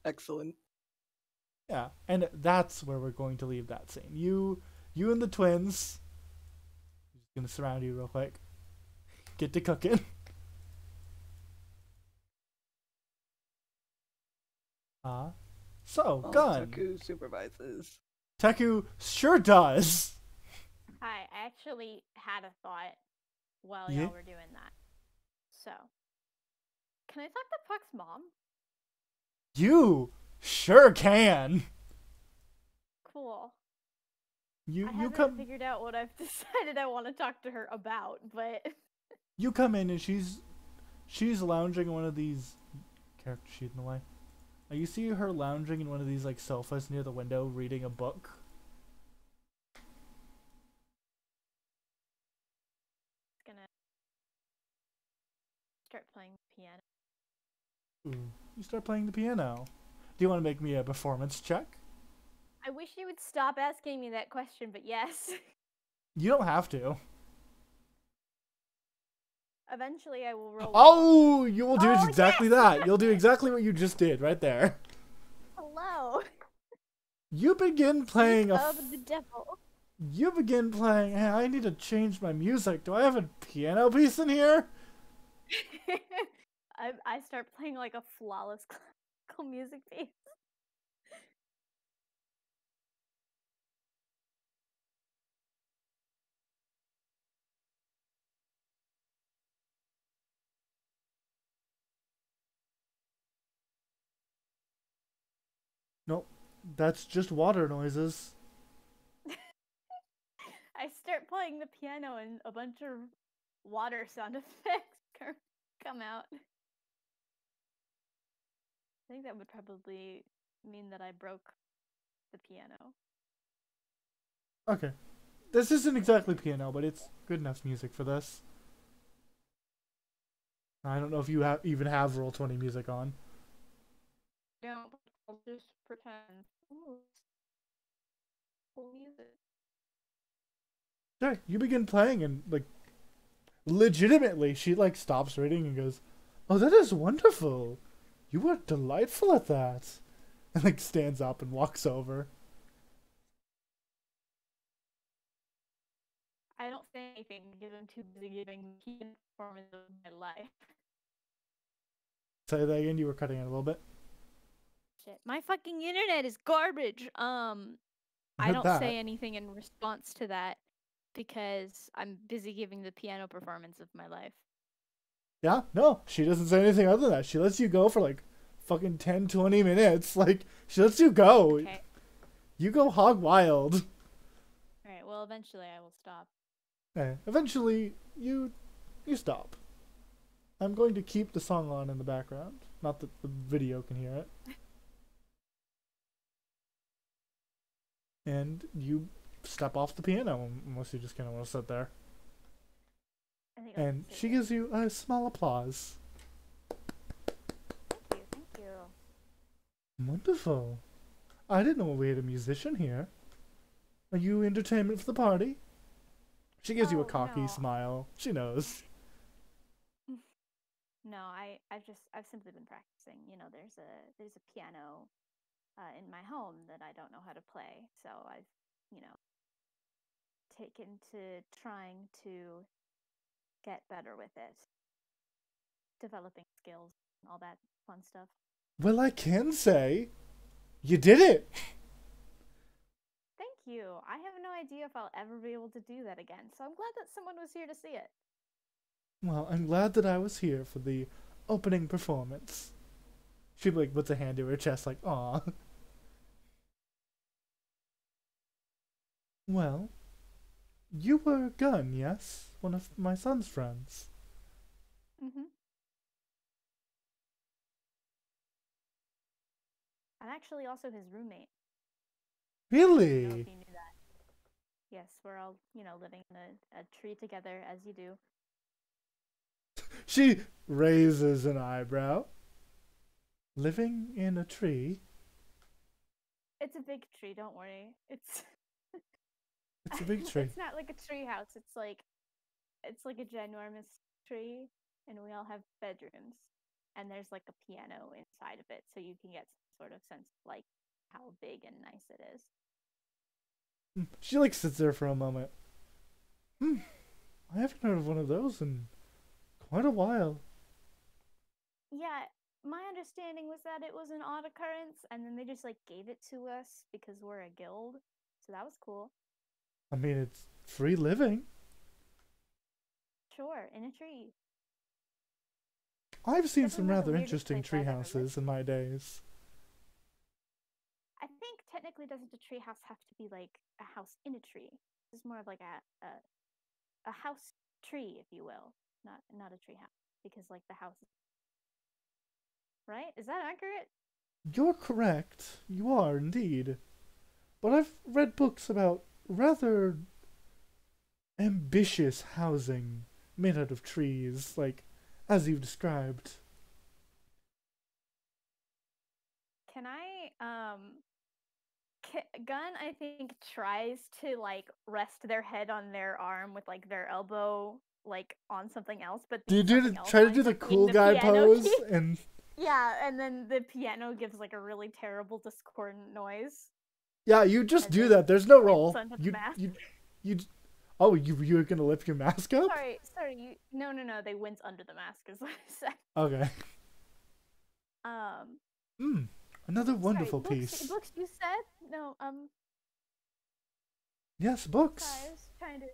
[SPEAKER 3] Excellent.
[SPEAKER 1] Yeah, and that's where we're going to leave that scene. You and the twins. I'm just gonna surround you real quick. Get to cooking. So, Gun.
[SPEAKER 3] Taku supervises.
[SPEAKER 1] Teku sure does.
[SPEAKER 2] Hi, I actually had a thought while
[SPEAKER 1] Yeah?
[SPEAKER 2] y'all were doing that. So, can I talk to Puck's mom?
[SPEAKER 1] You sure can.
[SPEAKER 2] Cool.
[SPEAKER 1] You
[SPEAKER 2] I haven't
[SPEAKER 1] come
[SPEAKER 2] figured out what I've decided I want to talk to her about, but
[SPEAKER 1] you come in and she's lounging in one of these character sheet in the way. You see her lounging in one of these like sofas near the window reading a book.
[SPEAKER 2] it's gonna start playing the piano.
[SPEAKER 1] Ooh, you start playing the piano. Do you want to make me a performance check?
[SPEAKER 2] I wish you would stop asking me that question, but yes.
[SPEAKER 1] You don't have to.
[SPEAKER 2] Eventually, I will roll.
[SPEAKER 1] Oh, you will do
[SPEAKER 2] Oh,
[SPEAKER 1] exactly
[SPEAKER 2] yes!
[SPEAKER 1] that. You'll do exactly what you just did right there.
[SPEAKER 2] Hello.
[SPEAKER 1] You begin playing a.
[SPEAKER 2] Of the devil.
[SPEAKER 1] You begin playing. Hey, I need to change my music. Do I have a piano piece in here?
[SPEAKER 2] I start playing like a flawless classical music piece.
[SPEAKER 1] Nope. That's just water noises.
[SPEAKER 2] I start playing the piano and a bunch of water sound effects come out. I think that would probably mean that I broke the piano.
[SPEAKER 1] Okay. This isn't exactly piano, but it's good enough music for this. I don't know if you even have Roll20 music on.
[SPEAKER 2] Don't. I'll just pretend. Ooh, cool music.
[SPEAKER 1] Okay, you begin playing and, like, legitimately, she, like, stops reading and goes, "Oh, that is wonderful. You were delightful at that." And, like, stands up and walks over.
[SPEAKER 2] I don't say anything because I'm too busy giving the performance of my life.
[SPEAKER 1] Say that again, you were cutting it a little bit.
[SPEAKER 2] Shit, my fucking internet is garbage. I
[SPEAKER 1] Heard
[SPEAKER 2] don't
[SPEAKER 1] that.
[SPEAKER 2] say anything in response to that because I'm busy giving the piano performance of my life.
[SPEAKER 1] Yeah, no, she doesn't say anything other than that. She lets you go for, like, fucking 10, 20 minutes. Like, she lets you go.
[SPEAKER 2] Okay.
[SPEAKER 1] You go hog wild.
[SPEAKER 2] Alright, well, eventually I will stop.
[SPEAKER 1] Okay, eventually, you stop. I'm going to keep the song on in the background. Not that the video can hear it. And you step off the piano, unless you just kind of want to sit there.
[SPEAKER 2] I think I'll
[SPEAKER 1] And
[SPEAKER 2] sit
[SPEAKER 1] she
[SPEAKER 2] there.
[SPEAKER 1] gives you a small applause.
[SPEAKER 2] Thank you.
[SPEAKER 1] Wonderful. I didn't know we had a musician here. Are you entertainment for the party? She gives you a
[SPEAKER 2] Oh,
[SPEAKER 1] cocky
[SPEAKER 2] no.
[SPEAKER 1] smile. She knows.
[SPEAKER 2] No, I've simply been practicing. You know, there's a piano in my home that I don't know how to play, so I've, you know, taken to trying to get better with it, developing skills, and all that fun stuff.
[SPEAKER 1] Well, I can say, you did it.
[SPEAKER 2] Thank you. I have no idea if I'll ever be able to do that again, so I'm glad that someone was here to see it.
[SPEAKER 1] Well, I'm glad that I was here for the opening performance. She, like, puts a hand to her chest, like, aw. Well, you were Gun, yes? One of my son's friends.
[SPEAKER 2] Mm-hmm. I'm actually also his roommate. I don't know
[SPEAKER 1] Really?
[SPEAKER 2] if you knew that. Yes, we're all, you know, living in a tree together, as you do.
[SPEAKER 1] She raises an eyebrow. Living in a tree?
[SPEAKER 2] It's a big tree, don't worry. It's
[SPEAKER 1] It's a big tree.
[SPEAKER 2] It's not like a tree house. It's like a ginormous tree, and we all have bedrooms. And there's like a piano inside of it, so you can get some sort of sense of like how big and nice it is.
[SPEAKER 1] She, like, sits there for a moment. I haven't heard of one of those in quite a while.
[SPEAKER 2] Yeah, my understanding was that it was an odd occurrence, and then they just like gave it to us because we're a guild. So that was cool.
[SPEAKER 1] I mean, it's free living.
[SPEAKER 2] Sure, in a tree.
[SPEAKER 1] I've seen some
[SPEAKER 2] Definitely not the
[SPEAKER 1] rather
[SPEAKER 2] weirdest
[SPEAKER 1] interesting
[SPEAKER 2] place I've
[SPEAKER 1] tree
[SPEAKER 2] ever lived.
[SPEAKER 1] houses in my days.
[SPEAKER 2] I think technically doesn't a tree house have to be like a house in a tree? This is more of like a house tree, if you will, not a tree house, because like the house. Right? Is that accurate?
[SPEAKER 1] You're correct. You are indeed. But I've read books about rather ambitious housing made out of trees, like as you've described.
[SPEAKER 2] Can I Gun, I think, tries to like rest their head on their arm with like their elbow like on something else, but
[SPEAKER 1] Do you
[SPEAKER 2] the something else
[SPEAKER 1] try to do
[SPEAKER 2] winds
[SPEAKER 1] the
[SPEAKER 2] up being
[SPEAKER 1] cool guy
[SPEAKER 2] piano
[SPEAKER 1] pose
[SPEAKER 2] key.
[SPEAKER 1] and
[SPEAKER 2] Yeah, and then the piano gives like a really terrible discordant noise.
[SPEAKER 1] yeah, you just
[SPEAKER 2] And
[SPEAKER 1] do
[SPEAKER 2] they
[SPEAKER 1] that. There's no
[SPEAKER 2] wince
[SPEAKER 1] roll.
[SPEAKER 2] under the mask.
[SPEAKER 1] You oh, you're gonna lift your mask up?
[SPEAKER 2] Sorry. No. They wince under the mask is what I said.
[SPEAKER 1] Okay. Another wonderful
[SPEAKER 2] sorry,
[SPEAKER 1] piece.
[SPEAKER 2] Books you said? No,
[SPEAKER 1] Yes, books.
[SPEAKER 2] sorry, I was trying to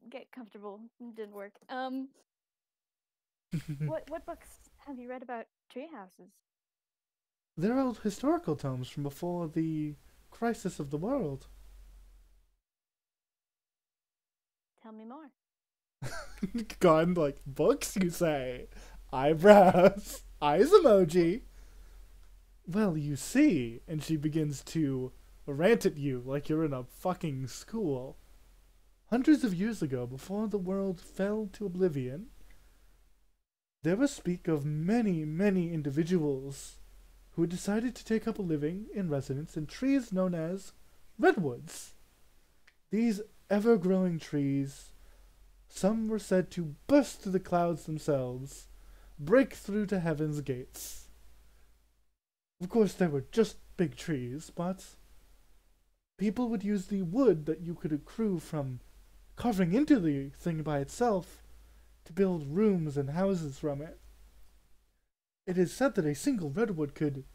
[SPEAKER 2] get comfortable. It didn't work. What books have you read about tree houses?
[SPEAKER 1] They're old historical tomes from before the crisis of the world.
[SPEAKER 2] Tell me more.
[SPEAKER 1] Gone like books, you say? Eyebrows, eyes emoji. Well, you see, and she begins to rant at you like you're in a fucking school. Hundreds of years ago, before the world fell to oblivion, there was speak of many, many individuals who had decided to take up a living in residence in trees known as redwoods. These ever-growing trees, some were said to burst through the clouds themselves, break through to heaven's gates. Of course, they were just big trees, but people would use the wood that you could accrue from carving into the thing by itself to build rooms and houses from it. It is said that a single redwood could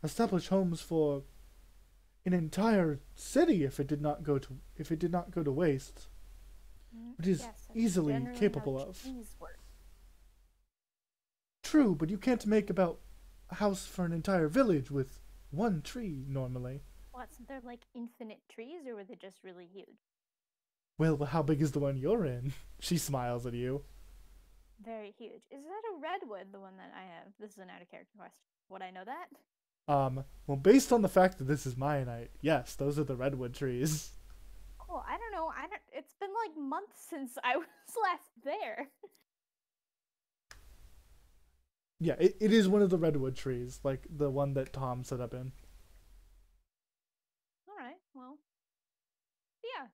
[SPEAKER 1] establish homes for an entire city if it did not go to waste, which is easily capable of. True, but you can't make about a house for an entire village with one tree normally.
[SPEAKER 2] What? So they're like infinite trees, or were they just really huge?
[SPEAKER 1] Well, how big is the one you're in? She smiles at you.
[SPEAKER 2] Very huge. Is that a redwood, the one that I have? This is an out-of-character question. Would I know that?
[SPEAKER 1] Well, based on the fact that this is Mianite, yes, those are the redwood trees.
[SPEAKER 2] Cool. I don't know. It's been like months since I was last there.
[SPEAKER 1] Yeah, it is one of the redwood trees, like the one that Tom set up in.
[SPEAKER 2] All right. Well, yeah.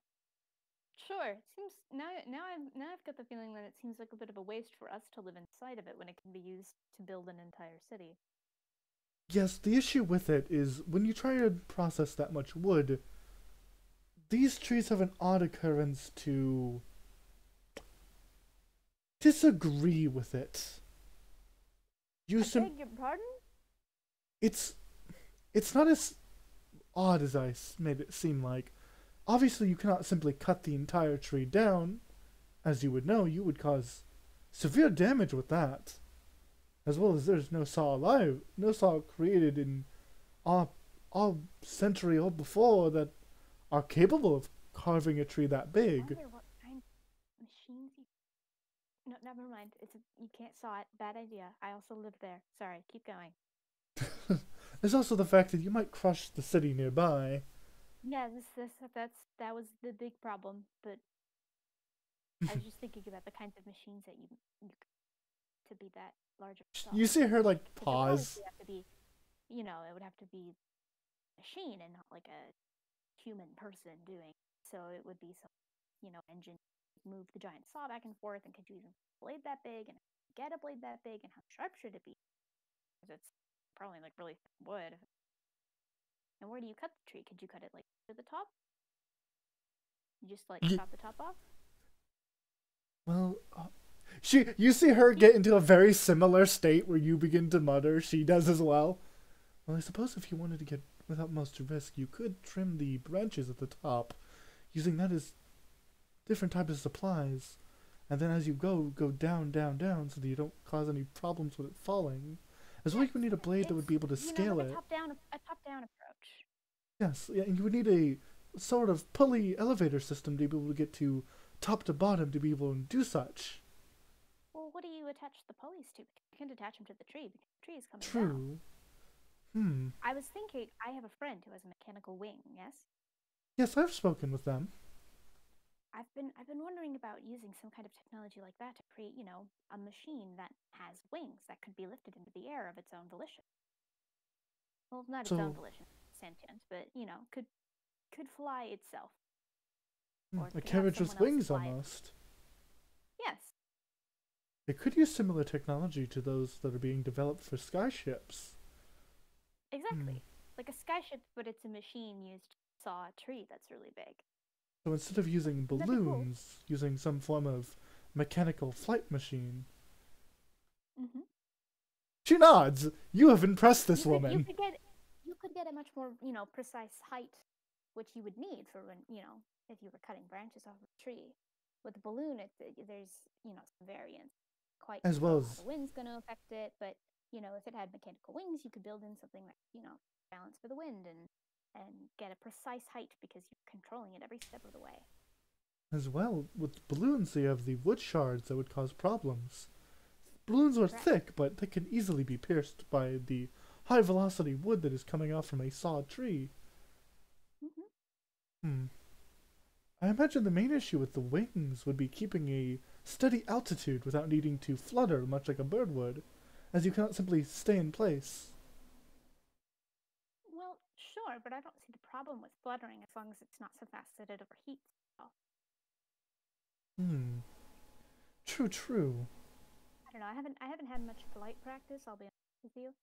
[SPEAKER 2] Sure. It seems now I've got the feeling that it seems like a bit of a waste for us to live inside of it when it can be used to build an entire city.
[SPEAKER 1] Yes, the issue with it is when you try to process that much wood, these trees have an odd occurrence to disagree with it.
[SPEAKER 2] I beg your pardon?
[SPEAKER 1] It's not as odd as I made it seem like. Obviously, you cannot simply cut the entire tree down. As you would know, you would cause severe damage with that. As well as there's no saw created in all century or before that are capable of carving a tree that big.
[SPEAKER 2] I wonder what kind of machines you... No, never mind. You can't saw it. Bad idea. I also live there. Sorry. Keep going.
[SPEAKER 1] There's also the fact that you might crush the city nearby.
[SPEAKER 2] Yeah, that was the big problem. But I was just thinking about the kinds of machines that you to be that large of a saw.
[SPEAKER 1] You see her like
[SPEAKER 2] It would
[SPEAKER 1] pause.
[SPEAKER 2] obviously have to be, it would have to be a machine and not like a human person doing. So it would be some, engine move the giant saw back and forth. And could you even blade that big and get a blade that big and how sharp should it be? Because it's probably like really thin wood. And where do you cut the tree? Could you cut it like to the top? You just like chop the top off?
[SPEAKER 1] Well, you see her get into a very similar state where you begin to mutter. She does as well. Well, I suppose if you wanted to get without most risk, you could trim the branches at the top, using that as different types of supplies, and then as you go down, so that you don't cause any problems with it falling. As well, you would need a blade that would be able to scale
[SPEAKER 2] like
[SPEAKER 1] it.
[SPEAKER 2] A top-down approach.
[SPEAKER 1] Yes, yeah, and you would need a sort of pulley elevator system to be able to get to top to bottom to be able to do such.
[SPEAKER 2] Well, what do you attach the pulleys to? You can't attach them to the tree because the tree is coming down.
[SPEAKER 1] True.
[SPEAKER 2] I was thinking, I have a friend who has a mechanical wing, yes?
[SPEAKER 1] Yes, I've spoken with them.
[SPEAKER 2] I've been wondering about using some kind of technology like that to create, a machine that has wings that could be lifted into the air of its own volition. Well, not its own volition, sentient, but could fly itself.
[SPEAKER 1] A carriage with wings, almost.
[SPEAKER 2] Yes,
[SPEAKER 1] It could use similar technology to those that are being developed for skyships.
[SPEAKER 2] Exactly. Like a skyship, but it's a machine used to saw a tree that's really big.
[SPEAKER 1] So instead of using
[SPEAKER 2] That'd be cool.
[SPEAKER 1] balloons, using some form of mechanical flight machine.
[SPEAKER 2] Mm-hmm.
[SPEAKER 1] She nods. You have impressed this woman.
[SPEAKER 2] You could get a much more, precise height, which you would need for when, if you were cutting branches off of a tree. With a balloon, there's, some variance. Quite
[SPEAKER 1] As well
[SPEAKER 2] how
[SPEAKER 1] as
[SPEAKER 2] the wind's going to affect it, but, if it had mechanical wings, you could build in something that, balance for the wind and get a precise height because you're controlling it every step of the way.
[SPEAKER 1] As well, with balloons, you have the wood shards that would cause problems. Balloons are
[SPEAKER 2] Correct.
[SPEAKER 1] thick, but they can easily be pierced by the high-velocity wood that is coming off from a sawed tree.
[SPEAKER 2] Mm-hmm.
[SPEAKER 1] I imagine the main issue with the wings would be keeping a steady altitude without needing to flutter much like a bird would, as you cannot simply stay in place.
[SPEAKER 2] Well, sure, but I don't see the problem with fluttering as long as it's not so fast that it overheats.
[SPEAKER 1] True.
[SPEAKER 2] I don't know. I haven't had much flight practice. I'll be honest with you.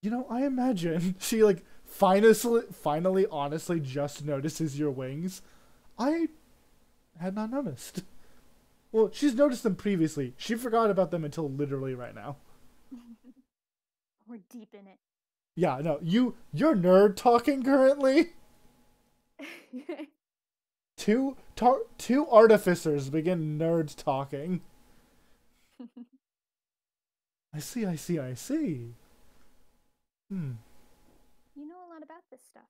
[SPEAKER 1] You know, I imagine she finally honestly just notices your wings. I had not noticed. Well, she's noticed them previously. She forgot about them until literally right now.
[SPEAKER 2] We're deep in it.
[SPEAKER 1] Yeah, no, you're nerd talking currently. Two artificers begin nerd talking. I see.
[SPEAKER 2] You know a lot about this stuff.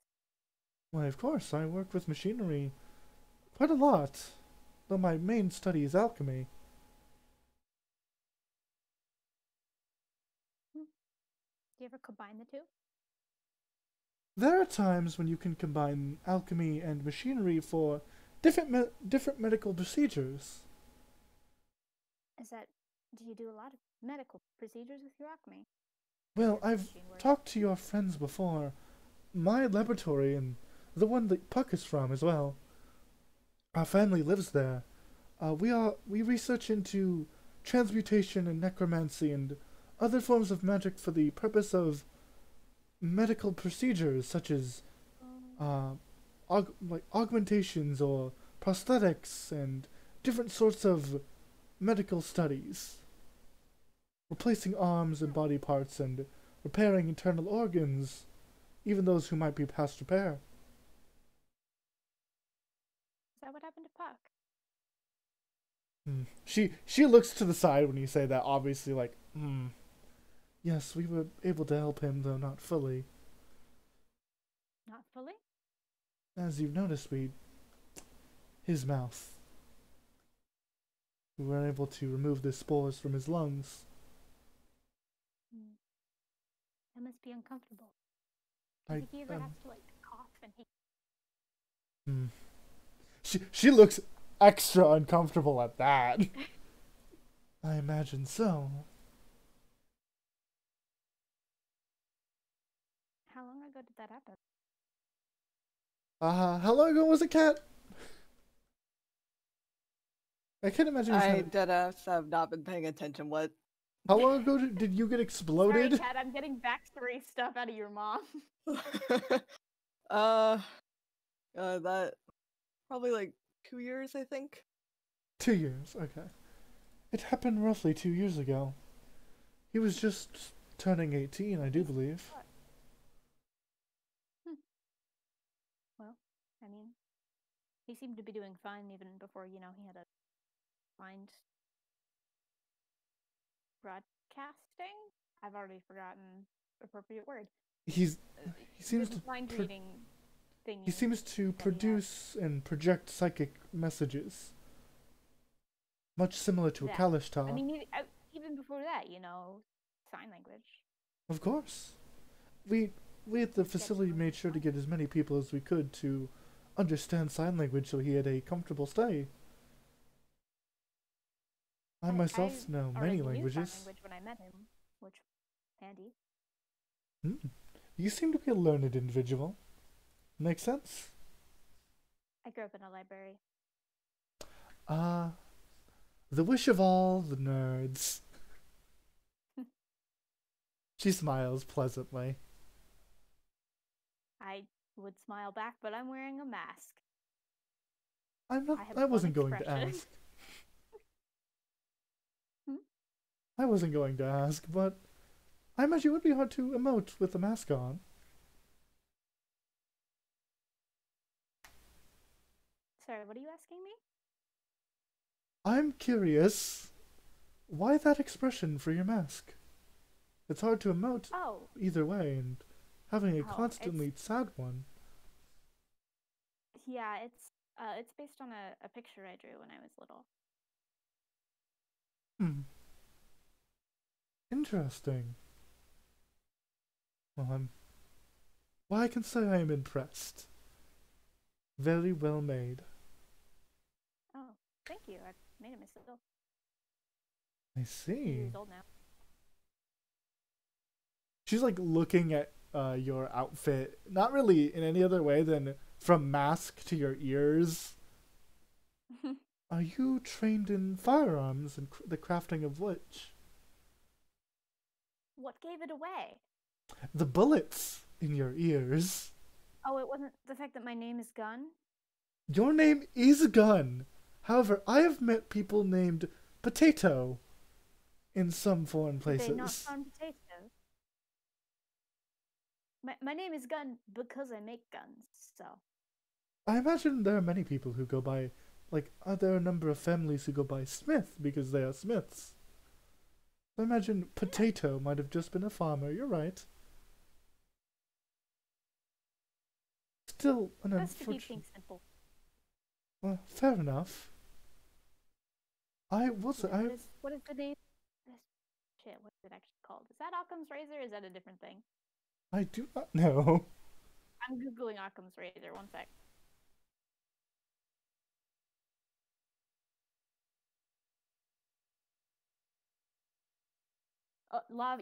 [SPEAKER 1] Why, of course, I work with machinery quite a lot, though my main study is alchemy.
[SPEAKER 2] Do you ever combine the two?
[SPEAKER 1] There are times when you can combine alchemy and machinery for different medical procedures.
[SPEAKER 2] Do you do a lot of medical procedures with your alchemy?
[SPEAKER 1] Well, I've talked to your friends before. My laboratory, and the one that Puck is from as well. Our family lives there. We research into transmutation and necromancy and other forms of magic for the purpose of medical procedures such as augmentations or prosthetics and different sorts of medical studies. Replacing arms and body parts and repairing internal organs, even those who might be past repair.
[SPEAKER 2] Is that what happened to Puck?
[SPEAKER 1] She looks to the side when you say that, obviously like, Yes, we were able to help him, though not fully.
[SPEAKER 2] Not fully?
[SPEAKER 1] As you've noticed, his mouth. We were able to remove the spores from his lungs.
[SPEAKER 2] That must be uncomfortable. Do you think he ever has to, cough and
[SPEAKER 1] She looks extra uncomfortable at that. I imagine so.
[SPEAKER 2] How long ago did that happen?
[SPEAKER 1] How long ago was it, Cat? I can't imagine.
[SPEAKER 3] I deadass have not been paying attention. What?
[SPEAKER 1] How long ago did you get exploded?
[SPEAKER 2] Sorry, Kat, I'm getting backstory stuff out of your mom.
[SPEAKER 3] That probably 2 years, I think.
[SPEAKER 1] 2 years, okay. It happened roughly 2 years ago. He was just turning 18, I do believe.
[SPEAKER 2] Well, I mean, he seemed to be doing fine even before, he had a blind broadcasting? I've already forgotten the appropriate word.
[SPEAKER 1] He seems to
[SPEAKER 2] mind reading thing.
[SPEAKER 1] He seems to produce and project psychic messages. Much similar to a Kalishtar.
[SPEAKER 2] I mean, even before that, sign language.
[SPEAKER 1] Of course. We at the facility made sure to get as many people as we could to understand sign language so he had a comfortable stay. I myself know many languages.
[SPEAKER 2] Sign language when I met him, which was handy.
[SPEAKER 1] You seem to be a learned individual. Makes sense.
[SPEAKER 2] I grew up in a library.
[SPEAKER 1] The wish of all the nerds. She smiles pleasantly.
[SPEAKER 2] I would smile back, but I'm wearing a mask.
[SPEAKER 1] I'm not.
[SPEAKER 2] I have
[SPEAKER 1] I
[SPEAKER 2] one
[SPEAKER 1] wasn't going to
[SPEAKER 2] expression.
[SPEAKER 1] ask.
[SPEAKER 2] Hmm?
[SPEAKER 1] I wasn't going to ask, but I imagine it would be hard to emote with the mask on.
[SPEAKER 2] Sorry, what are you asking me?
[SPEAKER 1] I'm curious, why that expression for your mask? It's hard to emote
[SPEAKER 2] Oh,
[SPEAKER 1] either way, and having a
[SPEAKER 2] Oh,
[SPEAKER 1] constantly sad one.
[SPEAKER 2] yeah, it's based on a picture I drew when I was little.
[SPEAKER 1] Hmm. Interesting. Well, I can say I am impressed. Very well made.
[SPEAKER 2] Oh, thank you. I made it myself.
[SPEAKER 1] I
[SPEAKER 2] 2
[SPEAKER 1] see.
[SPEAKER 2] years old now.
[SPEAKER 1] She's like looking at your outfit, not really in any other way than from mask to your ears. Are you trained in firearms and the crafting of which?
[SPEAKER 2] What gave it away?
[SPEAKER 1] The bullets in your ears.
[SPEAKER 2] Oh, it wasn't the fact that my name is Gun?
[SPEAKER 1] Your name is Gun. However, I have met people named Potato in some foreign
[SPEAKER 2] Did they not
[SPEAKER 1] places.
[SPEAKER 2] farm potatoes? My name is Gun because I make guns, so.
[SPEAKER 1] I imagine there are many people who go by, like, are there a number of families who go by Smith because they are Smiths? I imagine Potato might have just been a farmer. You're right. Still an
[SPEAKER 2] Best to keep
[SPEAKER 1] unfortunate.
[SPEAKER 2] things simple.
[SPEAKER 1] Well, fair enough. I was.
[SPEAKER 2] Yeah,
[SPEAKER 1] I.
[SPEAKER 2] what is the name? Shit, what is it actually called? Is that Occam's razor or is that a different thing?
[SPEAKER 1] I do not know.
[SPEAKER 2] I'm Googling Occam's razor, one sec.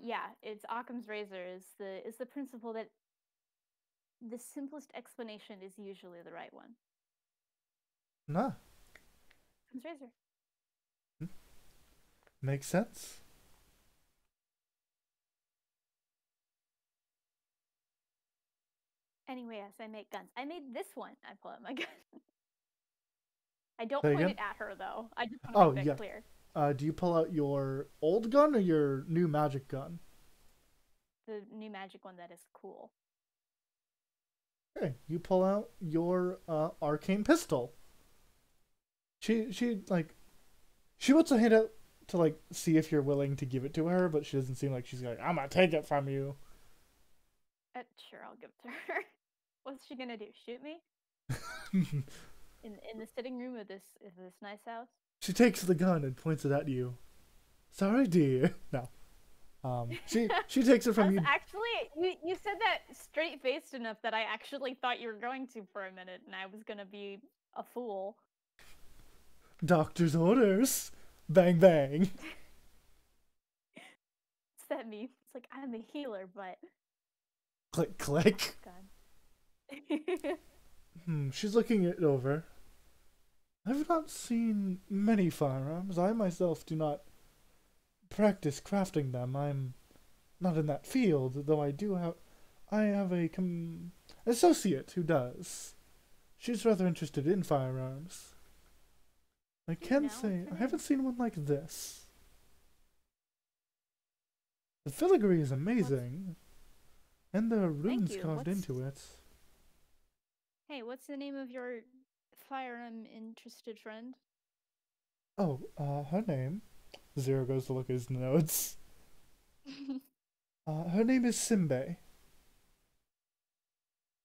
[SPEAKER 2] Yeah, it's Occam's razor is the principle that the simplest explanation is usually the right one.
[SPEAKER 1] Nah,
[SPEAKER 2] Occam's razor.
[SPEAKER 1] makes sense.
[SPEAKER 2] Anyway, yes, I make guns. I made this one. I pull out my gun. I don't
[SPEAKER 1] Say
[SPEAKER 2] point
[SPEAKER 1] again?
[SPEAKER 2] it at her though. I just want to
[SPEAKER 1] Oh,
[SPEAKER 2] make
[SPEAKER 1] yeah.
[SPEAKER 2] that clear.
[SPEAKER 1] Do you pull out your old gun or your new magic gun?
[SPEAKER 2] The new magic one that is cool.
[SPEAKER 1] Okay, you pull out your arcane pistol. She wants to hand out to like see if you're willing to give it to her, but she doesn't seem like she's like, I'm gonna take it from you.
[SPEAKER 2] Sure, I'll give it to her. What's she gonna do? Shoot me? In the sitting room of this nice house?
[SPEAKER 1] She takes the gun and points it at you. Sorry, dear. No. She takes it from you.
[SPEAKER 2] Actually, you said that straight faced enough that I actually thought you were going to for a minute, and I was gonna be a fool.
[SPEAKER 1] Doctor's orders. Bang bang.
[SPEAKER 2] What's that mean? It's like I'm a healer, but
[SPEAKER 1] Click click.
[SPEAKER 2] God.
[SPEAKER 1] She's looking it over. I've not seen many firearms. I myself do not practice crafting them. I'm not in that field, though I have a associate who does. She's rather interested in firearms. I can say I haven't seen one like this. The filigree is amazing, and there are runes carved into it.
[SPEAKER 2] Hey, what's the name of your firearm interested friend?
[SPEAKER 1] Oh, her name. Zero goes to look at his notes. Her name is Simbe.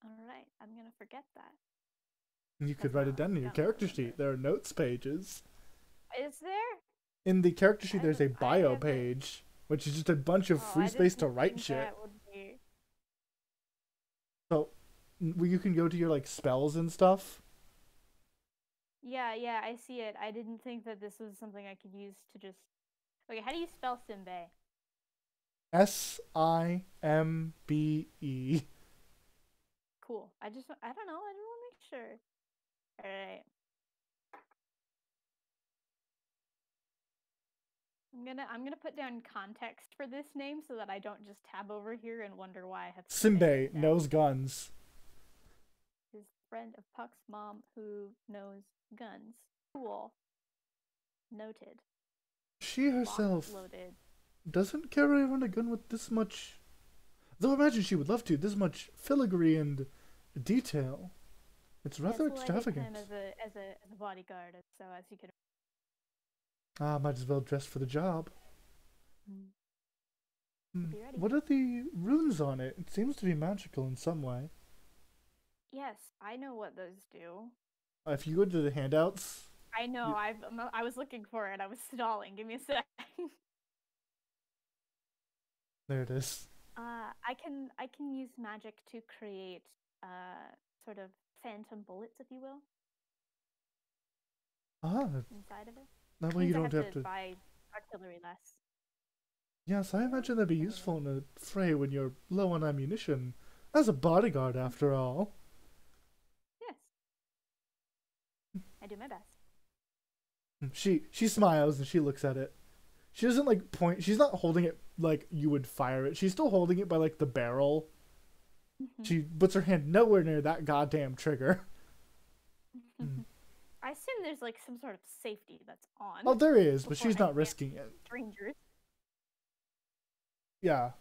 [SPEAKER 2] Alright, I'm gonna forget that.
[SPEAKER 1] You could write it down in your character sheet. There are notes pages.
[SPEAKER 2] Is there?
[SPEAKER 1] In the character sheet, there's a bio page, which is just a bunch of free space to write shit. So, you can go to your like spells and stuff.
[SPEAKER 2] Yeah, I see it. I didn't think that this was something I could use to just. Okay, how do you spell Simbe?
[SPEAKER 1] Simbe.
[SPEAKER 2] Cool. I don't know. I just want to make sure. All right. I'm gonna put down context for this name so that I don't just tab over here and wonder why I have
[SPEAKER 1] Sinbei knows guns.
[SPEAKER 2] His friend of Puck's mom who knows guns. Cool. Noted.
[SPEAKER 1] She herself
[SPEAKER 2] Box loaded.
[SPEAKER 1] doesn't carry around a gun with this much. Though I imagine she would love to. This much filigree and detail. It's rather
[SPEAKER 2] Yes, well,
[SPEAKER 1] extravagant.
[SPEAKER 2] I take him as a bodyguard, so as you can.
[SPEAKER 1] Ah, might as well dress for the job.
[SPEAKER 2] Be ready.
[SPEAKER 1] What are the runes on it? It seems to be magical in some way.
[SPEAKER 2] Yes, I know what those do.
[SPEAKER 1] If you go to the handouts,
[SPEAKER 2] I know. I was looking for it. I was stalling. Give me a sec.
[SPEAKER 1] there it is.
[SPEAKER 2] I can use magic to create sort of phantom bullets, if you will, inside of it.
[SPEAKER 1] That way you don't have to
[SPEAKER 2] buy artillery less.
[SPEAKER 1] Yes, I imagine that'd be useful in a fray when you're low on ammunition. As a bodyguard, after all.
[SPEAKER 2] Yes. I do my best.
[SPEAKER 1] She smiles and she looks at it. She doesn't like point. She's not holding it like you would fire it. She's still holding it by like the barrel. She puts her hand nowhere near that goddamn trigger.
[SPEAKER 2] I assume there's like some sort of safety that's on.
[SPEAKER 1] Oh, there is, but she's not risking it.
[SPEAKER 2] Strangers.
[SPEAKER 1] Yeah.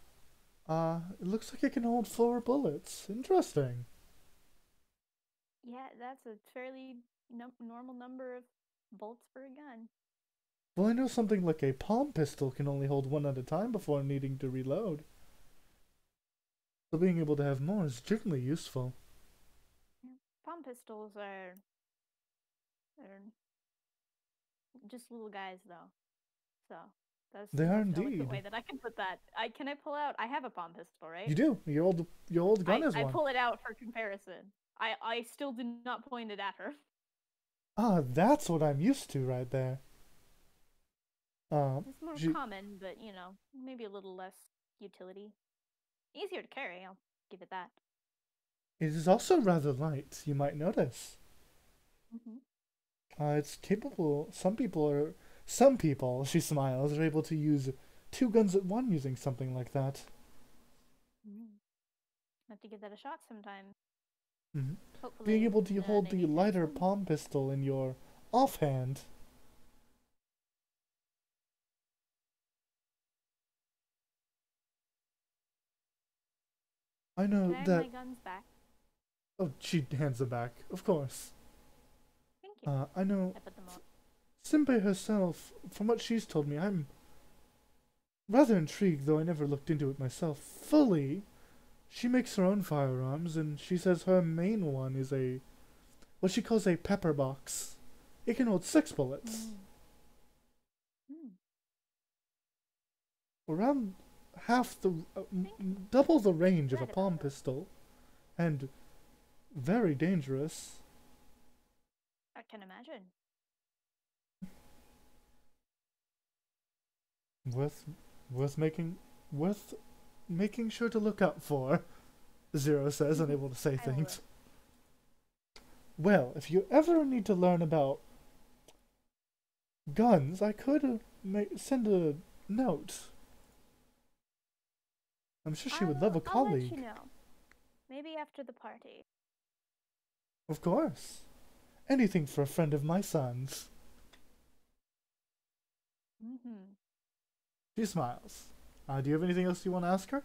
[SPEAKER 1] It looks like it can hold 4 bullets. Interesting.
[SPEAKER 2] Yeah, that's a fairly normal number of bolts for a gun.
[SPEAKER 1] Well, I know something like a palm pistol can only hold 1 at a time before needing to reload. So being able to have more is certainly useful.
[SPEAKER 2] Yeah. Palm pistols are just little guys, though. So that's
[SPEAKER 1] They
[SPEAKER 2] the
[SPEAKER 1] are
[SPEAKER 2] most eloquent
[SPEAKER 1] indeed.
[SPEAKER 2] way that I can put that. Can I pull out? I have a palm pistol, right?
[SPEAKER 1] You do. Your old gun is
[SPEAKER 2] I
[SPEAKER 1] one.
[SPEAKER 2] pull it out for comparison. I still do not point it at her.
[SPEAKER 1] Ah, that's what I'm used to right there.
[SPEAKER 2] It's more common, but maybe a little less utility. Easier to carry, I'll give it that.
[SPEAKER 1] It is also rather light, you might notice. It's capable. Some people, she smiles, are able to use 2 guns at one using something like that.
[SPEAKER 2] Have to give that a shot sometime. Hopefully,
[SPEAKER 1] being able to hold the lighter palm pistol in your offhand. I know
[SPEAKER 2] Can I
[SPEAKER 1] that.
[SPEAKER 2] have my guns back?
[SPEAKER 1] Oh, she hands them back. Of course.
[SPEAKER 2] Thank you.
[SPEAKER 1] I know.
[SPEAKER 2] I put them up.
[SPEAKER 1] Simpe herself, from what she's told me, I'm rather intrigued, though I never looked into it myself fully. She makes her own firearms, and she says her main one is what she calls a pepper box. It can hold 6 bullets. Around half the, double the range of a palm pistol, and very dangerous.
[SPEAKER 2] I can imagine.
[SPEAKER 1] Worth making sure to look out for, Zero says, unable to say things. Well, if you ever need to learn about guns, I could send a note. I'm sure she would love a colleague.
[SPEAKER 2] I'll let you know. Maybe after the party.
[SPEAKER 1] Of course. Anything for a friend of my son's. She smiles. Do you have anything else you want to ask her?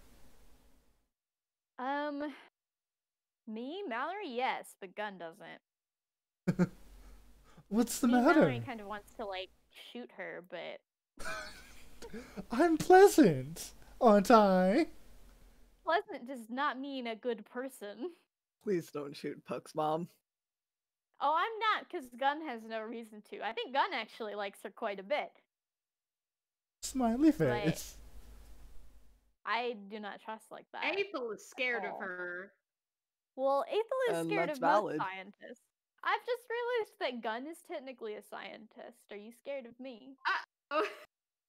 [SPEAKER 2] Me? Mallory? Yes, but Gun doesn't.
[SPEAKER 1] What's the matter?
[SPEAKER 2] Mallory kind of wants to, shoot her, but...
[SPEAKER 1] I'm pleasant, aren't I?
[SPEAKER 2] Pleasant does not mean a good person.
[SPEAKER 3] Please don't shoot Puck's mom.
[SPEAKER 2] Oh, I'm not, because Gun has no reason to. I think Gun actually likes her quite a bit.
[SPEAKER 1] Smiley face.
[SPEAKER 2] I do not trust like that.
[SPEAKER 4] Ethel is scared of her.
[SPEAKER 2] Well, Ethel is scared of
[SPEAKER 3] valid.
[SPEAKER 2] most scientists. I've just realized that Gun is technically a scientist. Are you scared of me?
[SPEAKER 4] Oh.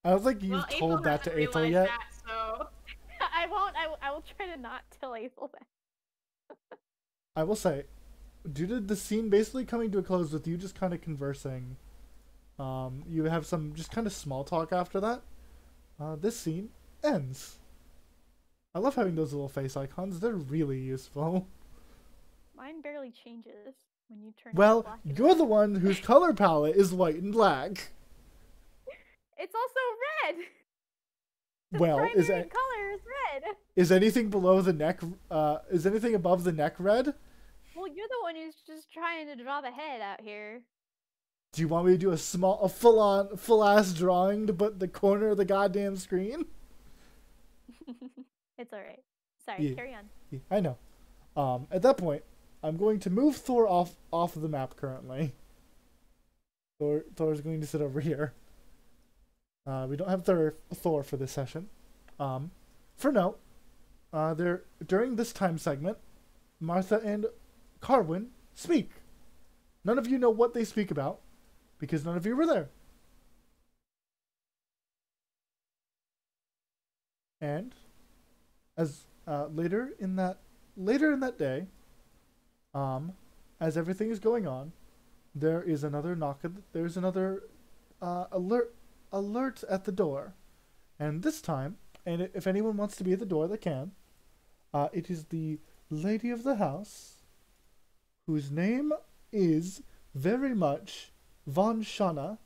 [SPEAKER 1] I don't think you've told that to Ethel yet.
[SPEAKER 4] That, so.
[SPEAKER 2] I won't. I will try to not tell Ethel that.
[SPEAKER 1] I will say, due to the scene basically coming to a close with you just kind of conversing, You have some just kind of small talk after that. This scene ends. I love having those little face icons. They're really useful.
[SPEAKER 2] Mine barely changes when you turn it
[SPEAKER 1] Well,
[SPEAKER 2] black and
[SPEAKER 1] you're
[SPEAKER 2] white.
[SPEAKER 1] the one whose color palette is white and black.
[SPEAKER 2] It's also red. The
[SPEAKER 1] Well,
[SPEAKER 2] primary color is red.
[SPEAKER 1] is anything below the neck? Is anything above the neck red?
[SPEAKER 2] Well, you're the one who's just trying to draw the head out here.
[SPEAKER 1] Do you want me to do a full ass drawing to put the corner of the goddamn screen?
[SPEAKER 2] It's alright. Sorry,
[SPEAKER 1] Yeah.
[SPEAKER 2] carry on.
[SPEAKER 1] Yeah, I know. At that point, I'm going to move Thor off of the map currently. Thor's going to sit over here. We don't have Thor for this session. For note, during this time segment, Martha and Carwin speak. None of you know what they speak about, because none of you were there. And as later in that day, as everything is going on, there is another there's another alert at the door, and this time, and if anyone wants to be at the door, they can. It is the lady of the house, whose name is very much Von Shana.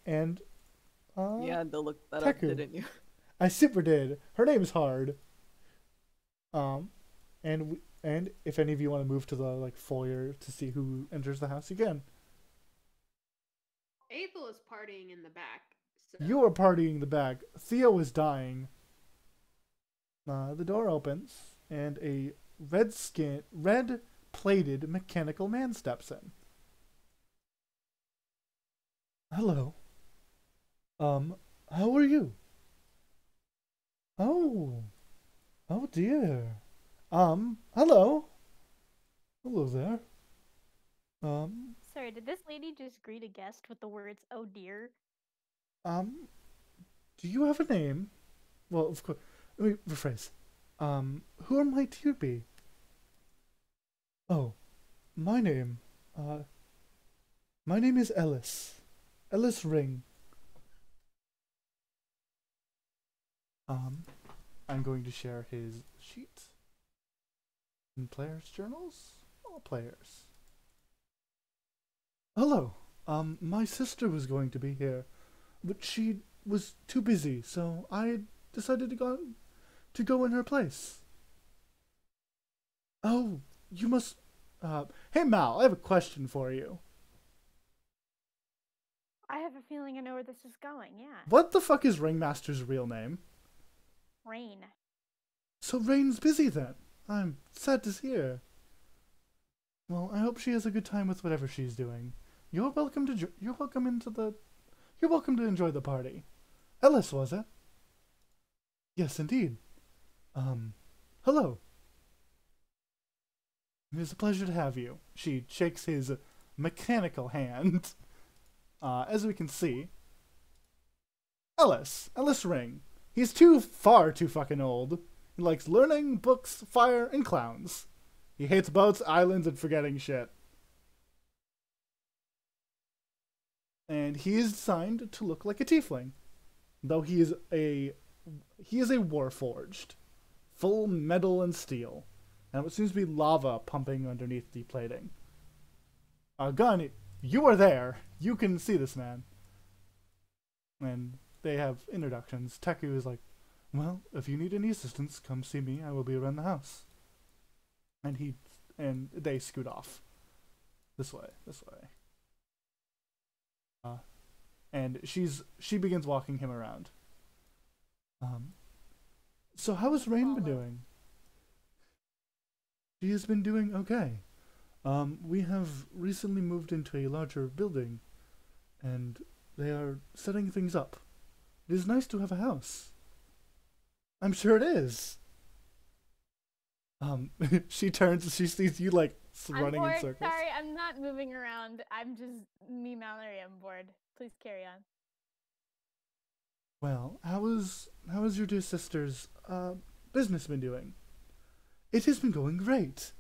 [SPEAKER 1] And
[SPEAKER 3] You had to look that up,
[SPEAKER 1] Teku.
[SPEAKER 3] didn't you?
[SPEAKER 1] I super did. Her name is hard. And if any of you want to move to the foyer to see who enters the house, you can.
[SPEAKER 4] Ethel is partying in the back. So.
[SPEAKER 1] You are partying the back. Theo is dying. The door opens, and a red-plated mechanical man steps in. Hello. How are you? Oh dear. Hello. Hello there.
[SPEAKER 2] Sorry, did this lady just greet a guest with the words, "Oh dear"?
[SPEAKER 1] Do you have a name? Well, of course. Let me rephrase. Who might you be? Oh, my name is Ellis. Ellis Ring. I'm going to share his sheet. In players' journals? All players. Hello. My sister was going to be here, but she was too busy, so I decided to go in her place. Oh, you must... hey Mal, I have a question for you.
[SPEAKER 2] I have a feeling I know where this is going, yeah.
[SPEAKER 1] What the fuck is Ringmaster's real name?
[SPEAKER 2] Rain.
[SPEAKER 1] So Rain's busy then. I'm sad to hear. Well, I hope she has a good time with whatever she's doing. You're welcome to enjoy the party. Ellis, was it? Yes, indeed. Hello. It is a pleasure to have you. She shakes his mechanical hand. As we can see, Ellis Ring. He's far too fucking old. He likes learning, books, fire, and clowns. He hates boats, islands, and forgetting shit. And he is designed to look like a tiefling, though he is a warforged, full metal and steel, and what seems to be lava pumping underneath the plating. Gun, you are there. You can see this man. And they have introductions. Teku is like, well, if you need any assistance, come see me. I will be around the house. And they scoot off. This way. And she begins walking him around. So how has Rain been doing? She has been doing okay. We have recently moved into a larger building, and they are setting things up. It is nice to have a house. I'm sure it is. She turns and she sees you running
[SPEAKER 2] I'm
[SPEAKER 1] in
[SPEAKER 2] bored.
[SPEAKER 1] circles.
[SPEAKER 2] Sorry, I'm not moving around. I'm just me, Mallory. I'm bored. Please carry on.
[SPEAKER 1] Well, how is your dear sister's business been doing? It has been going great.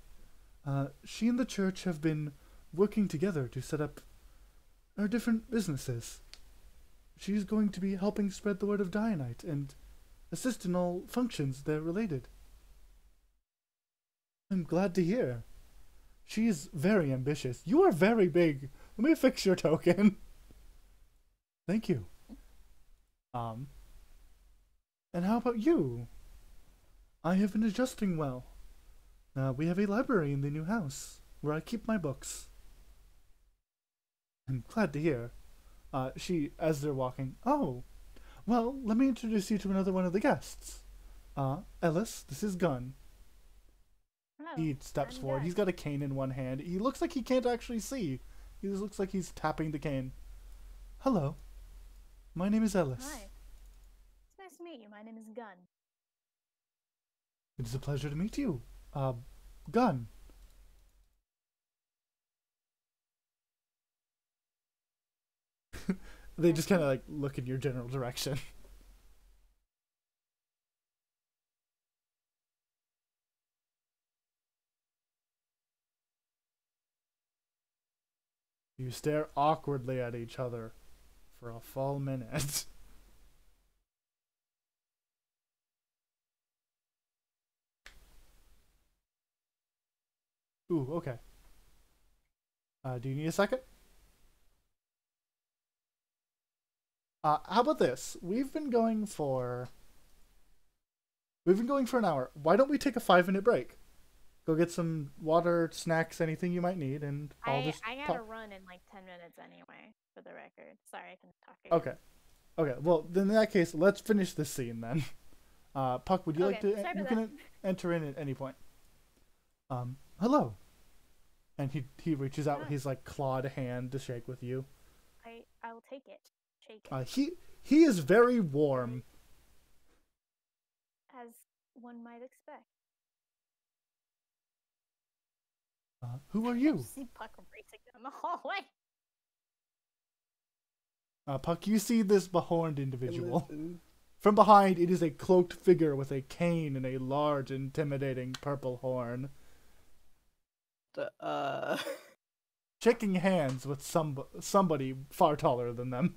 [SPEAKER 1] She and the church have been working together to set up our different businesses. She's going to be helping spread the word of Dianite and assist in all functions that are related. I'm glad to hear. She is very ambitious. You are very big. Let me fix your token. Thank you. And how about you? I have been adjusting well. We have a library in the new house where I keep my books. I'm glad to hear. As they're walking, oh, well, let me introduce you to another one of the guests. Ellis, this is Gunn.
[SPEAKER 2] Hello,
[SPEAKER 1] He steps
[SPEAKER 2] I'm
[SPEAKER 1] forward.
[SPEAKER 2] Gunn.
[SPEAKER 1] He's got a cane in one hand. He looks like he can't actually see. He just looks like he's tapping the cane. Hello. My name is Ellis.
[SPEAKER 2] Hi. It's nice to meet you. My name is Gunn.
[SPEAKER 1] It is a pleasure to meet you. Gunn. They just kind of like look in your general direction. You stare awkwardly at each other for a full minute. Ooh, okay. Do you need a second? How about this? We've been going for an hour. Why don't we take a 5-minute break? Go get some water, snacks, anything you might need, and I'll just
[SPEAKER 2] I gotta
[SPEAKER 1] talk.
[SPEAKER 2] run in like 10 minutes anyway, for the record. Sorry, I couldn't talk
[SPEAKER 1] Okay.
[SPEAKER 2] again.
[SPEAKER 1] Okay, well, then in that case, let's finish this scene then. Puck, would you like
[SPEAKER 2] Okay,
[SPEAKER 1] to...
[SPEAKER 2] sorry
[SPEAKER 1] You
[SPEAKER 2] about
[SPEAKER 1] can enter in at any point. Hello. And he reaches out
[SPEAKER 2] Hi.
[SPEAKER 1] his, like, clawed hand to shake with you.
[SPEAKER 2] I will take it. Shake it.
[SPEAKER 1] He is very warm.
[SPEAKER 2] As one might expect.
[SPEAKER 1] Who are
[SPEAKER 2] I
[SPEAKER 1] you?
[SPEAKER 2] see Puck racing down the hallway.
[SPEAKER 1] Puck, you see this behorned individual.
[SPEAKER 3] Listen.
[SPEAKER 1] From behind, it is a cloaked figure with a cane and a large, intimidating purple horn, shaking hands with somebody far taller than them.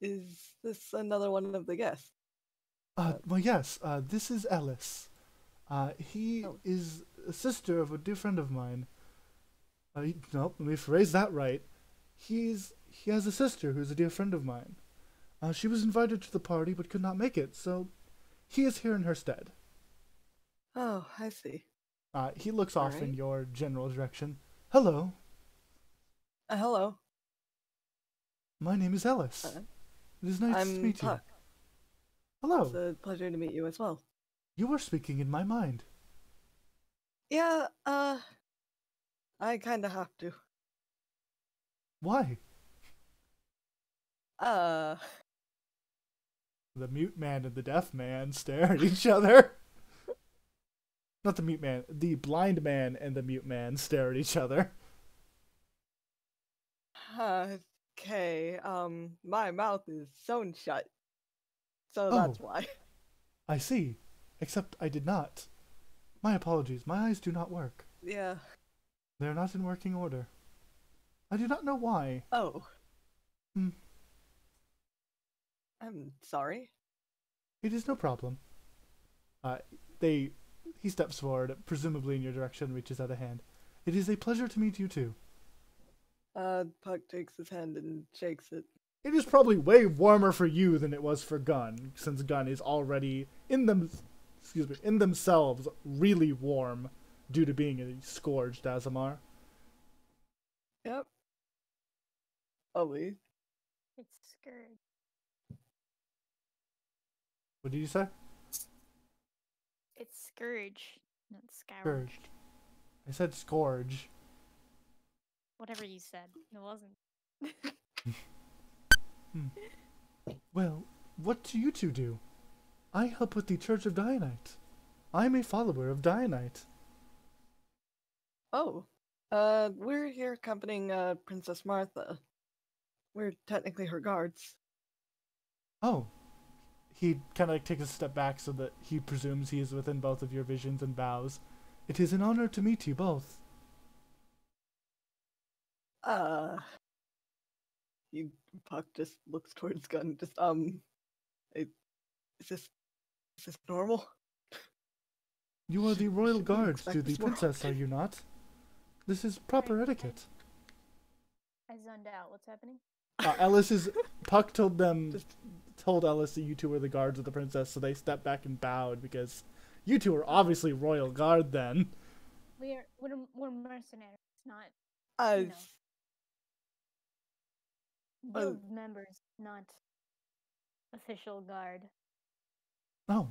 [SPEAKER 3] Is this another one of the guests?
[SPEAKER 1] Well, yes, this is Ellis. He
[SPEAKER 3] Oh.
[SPEAKER 1] is a sister of a dear friend of mine. No, let me phrase that right. He has a sister who's a dear friend of mine. She was invited to the party but could not make it, so he is here in her stead.
[SPEAKER 3] Oh, I see.
[SPEAKER 1] He looks off in
[SPEAKER 3] Alright.
[SPEAKER 1] your general direction. Hello,
[SPEAKER 3] Hello.
[SPEAKER 1] my name is Ellis. It is nice to
[SPEAKER 3] I'm
[SPEAKER 1] meet you.
[SPEAKER 3] Puck.
[SPEAKER 1] Hello,
[SPEAKER 3] It's a pleasure to meet you as well.
[SPEAKER 1] you are speaking in my mind.
[SPEAKER 3] Yeah, I kinda have to.
[SPEAKER 1] Why?
[SPEAKER 3] Uh,
[SPEAKER 1] The mute man and the deaf man stare at each other. Not the mute man. The blind man and the mute man stare at each other.
[SPEAKER 3] okay, my mouth is sewn shut. So
[SPEAKER 1] Oh.
[SPEAKER 3] that's why.
[SPEAKER 1] I see. Except I did not. My apologies. My eyes do not work.
[SPEAKER 3] Yeah.
[SPEAKER 1] They are not in working order. I do not know why.
[SPEAKER 3] Oh.
[SPEAKER 1] Hmm.
[SPEAKER 3] I'm sorry.
[SPEAKER 1] It is no problem. He steps forward, presumably in your direction, reaches out a hand. It is a pleasure to meet you too.
[SPEAKER 3] Puck takes his hand and shakes it.
[SPEAKER 1] It is probably way warmer for you than it was for Gunn, since Gunn is already in themselves really warm due to being a scourged Azamar.
[SPEAKER 3] Yep. Ollie.
[SPEAKER 2] It's Scourge.
[SPEAKER 1] What did you say?
[SPEAKER 2] It's Scourge, not Scourge.
[SPEAKER 1] Scourged. I said scourge.
[SPEAKER 2] Whatever you said. It wasn't.
[SPEAKER 1] Well, what do you two do? I help with the Church of Dianite. I'm a follower of Dianite.
[SPEAKER 3] Oh. We're here accompanying, Princess Martha. We're technically her guards.
[SPEAKER 1] Oh, he kind of takes a step back so that he presumes he is within both of your visions and bows. It is an honor to meet you both.
[SPEAKER 3] He Puck just looks towards Gun. Just is this normal?
[SPEAKER 1] You are the royal
[SPEAKER 3] Should we
[SPEAKER 1] guards
[SPEAKER 3] expect
[SPEAKER 1] to the
[SPEAKER 3] this more
[SPEAKER 1] princess, are
[SPEAKER 3] often?
[SPEAKER 1] you not? This is proper etiquette.
[SPEAKER 2] I zoned out. What's happening?
[SPEAKER 1] Ellis is... Puck told
[SPEAKER 3] Just-
[SPEAKER 1] Ellis that you two were the guards of the princess, so they stepped back and bowed because you two are obviously royal guard then.
[SPEAKER 2] We're mercenaries, not
[SPEAKER 3] As
[SPEAKER 2] guild members, not official guard.
[SPEAKER 1] Oh.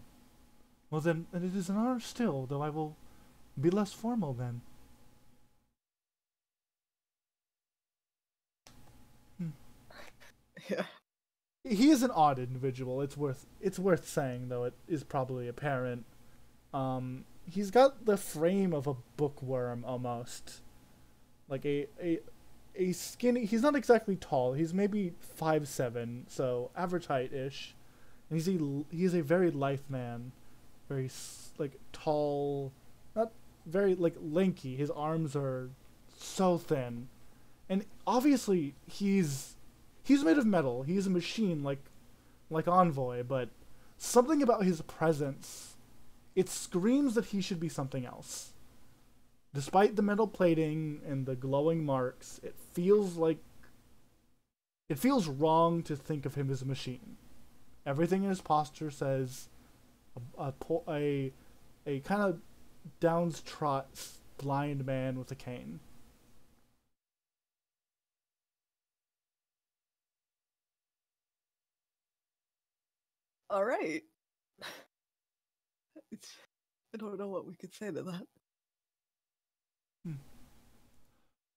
[SPEAKER 1] Well then, it is an honor still, though I will be less formal then.
[SPEAKER 3] yeah.
[SPEAKER 1] He is an odd individual. It's worth saying, though it is probably apparent. He's got the frame of a bookworm almost, like a skinny. He's not exactly tall. He's maybe 5'7", so average height ish, and he's a very lithe man, very like tall, not very like lanky. His arms are so thin, and obviously he's made of metal. He's a machine like Envoy, but something about his presence, it screams that he should be something else. Despite the metal plating and the glowing marks, it feels wrong to think of him as a machine. Everything in his posture says a kind of downs-trot blind man with a cane.
[SPEAKER 3] All right. I don't know what we could say to that.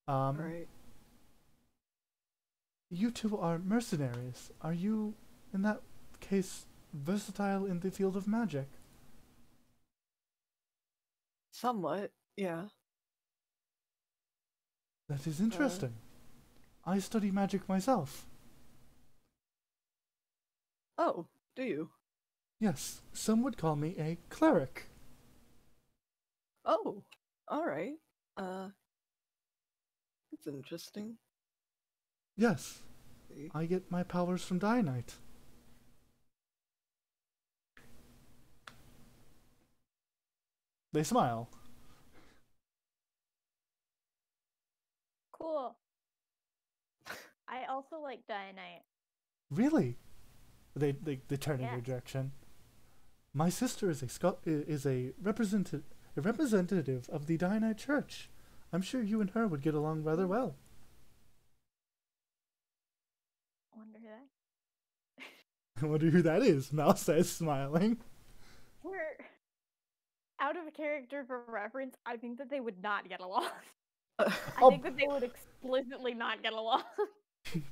[SPEAKER 3] All right.
[SPEAKER 1] You two are mercenaries. Are you, in that case, versatile in the field of magic?
[SPEAKER 3] Somewhat, yeah.
[SPEAKER 1] That is interesting. I study magic myself.
[SPEAKER 3] Oh, do you?
[SPEAKER 1] Yes, some would call me a cleric.
[SPEAKER 3] Oh, all right. That's interesting.
[SPEAKER 1] Yes, I get my powers from Dianite. They smile.
[SPEAKER 2] Cool. I also like Dianite.
[SPEAKER 1] Really? They turn in your
[SPEAKER 2] Yes.
[SPEAKER 1] direction. My sister is a representative of the Dianite Church. I'm sure you and her would get along rather well.
[SPEAKER 2] Wonder who that.
[SPEAKER 1] I wonder who that is, Mal says, smiling.
[SPEAKER 2] We're out of character for reference. I think that they would not get along. I think that they would explicitly not get along.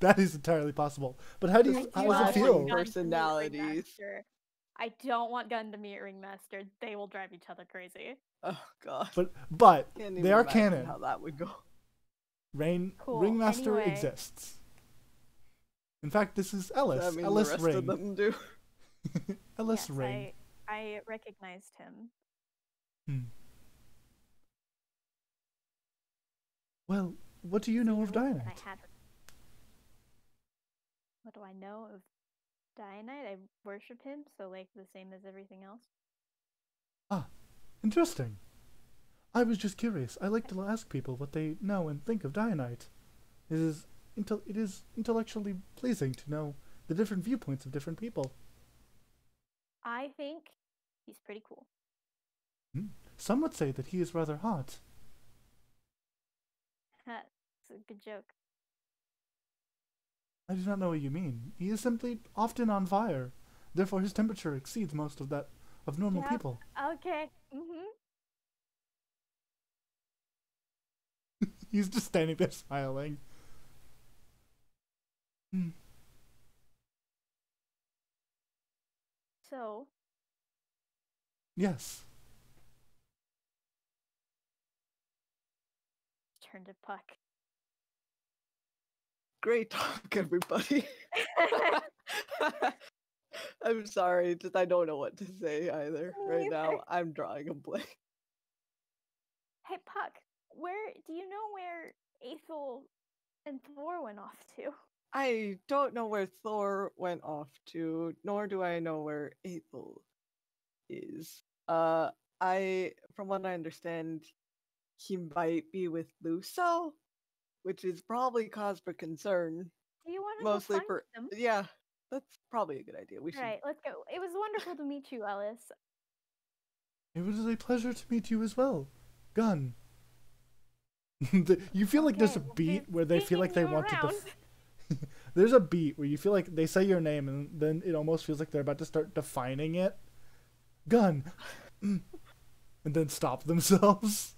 [SPEAKER 1] That is entirely possible. But how does it feel?
[SPEAKER 3] Personalities.
[SPEAKER 2] I don't want Gun to meet Ringmaster. They will drive each other crazy.
[SPEAKER 3] Oh god.
[SPEAKER 1] But
[SPEAKER 3] Can't even
[SPEAKER 1] they are
[SPEAKER 3] imagine
[SPEAKER 1] canon.
[SPEAKER 3] how that would go.
[SPEAKER 2] Cool.
[SPEAKER 1] Ringmaster
[SPEAKER 2] Anyway.
[SPEAKER 1] exists. In fact, this is Ellis.
[SPEAKER 3] Does that mean
[SPEAKER 1] Ellis
[SPEAKER 3] the rest
[SPEAKER 1] Ring.
[SPEAKER 3] of them do?
[SPEAKER 1] Ellis
[SPEAKER 2] Yes,
[SPEAKER 1] Ring.
[SPEAKER 2] I recognized him.
[SPEAKER 1] Well, what do you know of Dianite?
[SPEAKER 2] What do I know of Dianite? I worship him, so like the same as everything else.
[SPEAKER 1] Ah, interesting. I was just curious. I like to ask people what they know and think of Dianite. It is intellectually pleasing to know the different viewpoints of different people.
[SPEAKER 2] I think he's pretty cool.
[SPEAKER 1] Some would say that he is rather hot.
[SPEAKER 2] That's a good joke.
[SPEAKER 1] I do not know what you mean. He is simply often on fire. Therefore, his temperature exceeds most of that of normal
[SPEAKER 2] Yep.
[SPEAKER 1] people.
[SPEAKER 2] Okay.
[SPEAKER 1] He's just standing there smiling.
[SPEAKER 2] So,
[SPEAKER 1] Yes.
[SPEAKER 2] turn to Puck.
[SPEAKER 3] Great talk, everybody. I'm sorry, just I don't know what to say either
[SPEAKER 2] Me
[SPEAKER 3] right
[SPEAKER 2] neither.
[SPEAKER 3] now. I'm drawing a blank.
[SPEAKER 2] Hey, Puck, where do you know where Ethel and Thor went off to?
[SPEAKER 3] I don't know where Thor went off to, nor do I know where Ethel is. From what I understand, he might be with Luso, which is probably cause for concern.
[SPEAKER 2] Do you want to
[SPEAKER 3] Mostly
[SPEAKER 2] go find them?
[SPEAKER 3] yeah, that's probably a good idea. We
[SPEAKER 2] All right, let's go. It was wonderful to meet you, Ellis.
[SPEAKER 1] It was a pleasure to meet you as well, Gun. You feel like there's a
[SPEAKER 2] Okay, well,
[SPEAKER 1] beat where they feel like they
[SPEAKER 2] speaking you
[SPEAKER 1] want to.
[SPEAKER 2] around.
[SPEAKER 1] There's a beat where you feel like they say your name and then it almost feels like they're about to start defining it. Gun. And then stop themselves.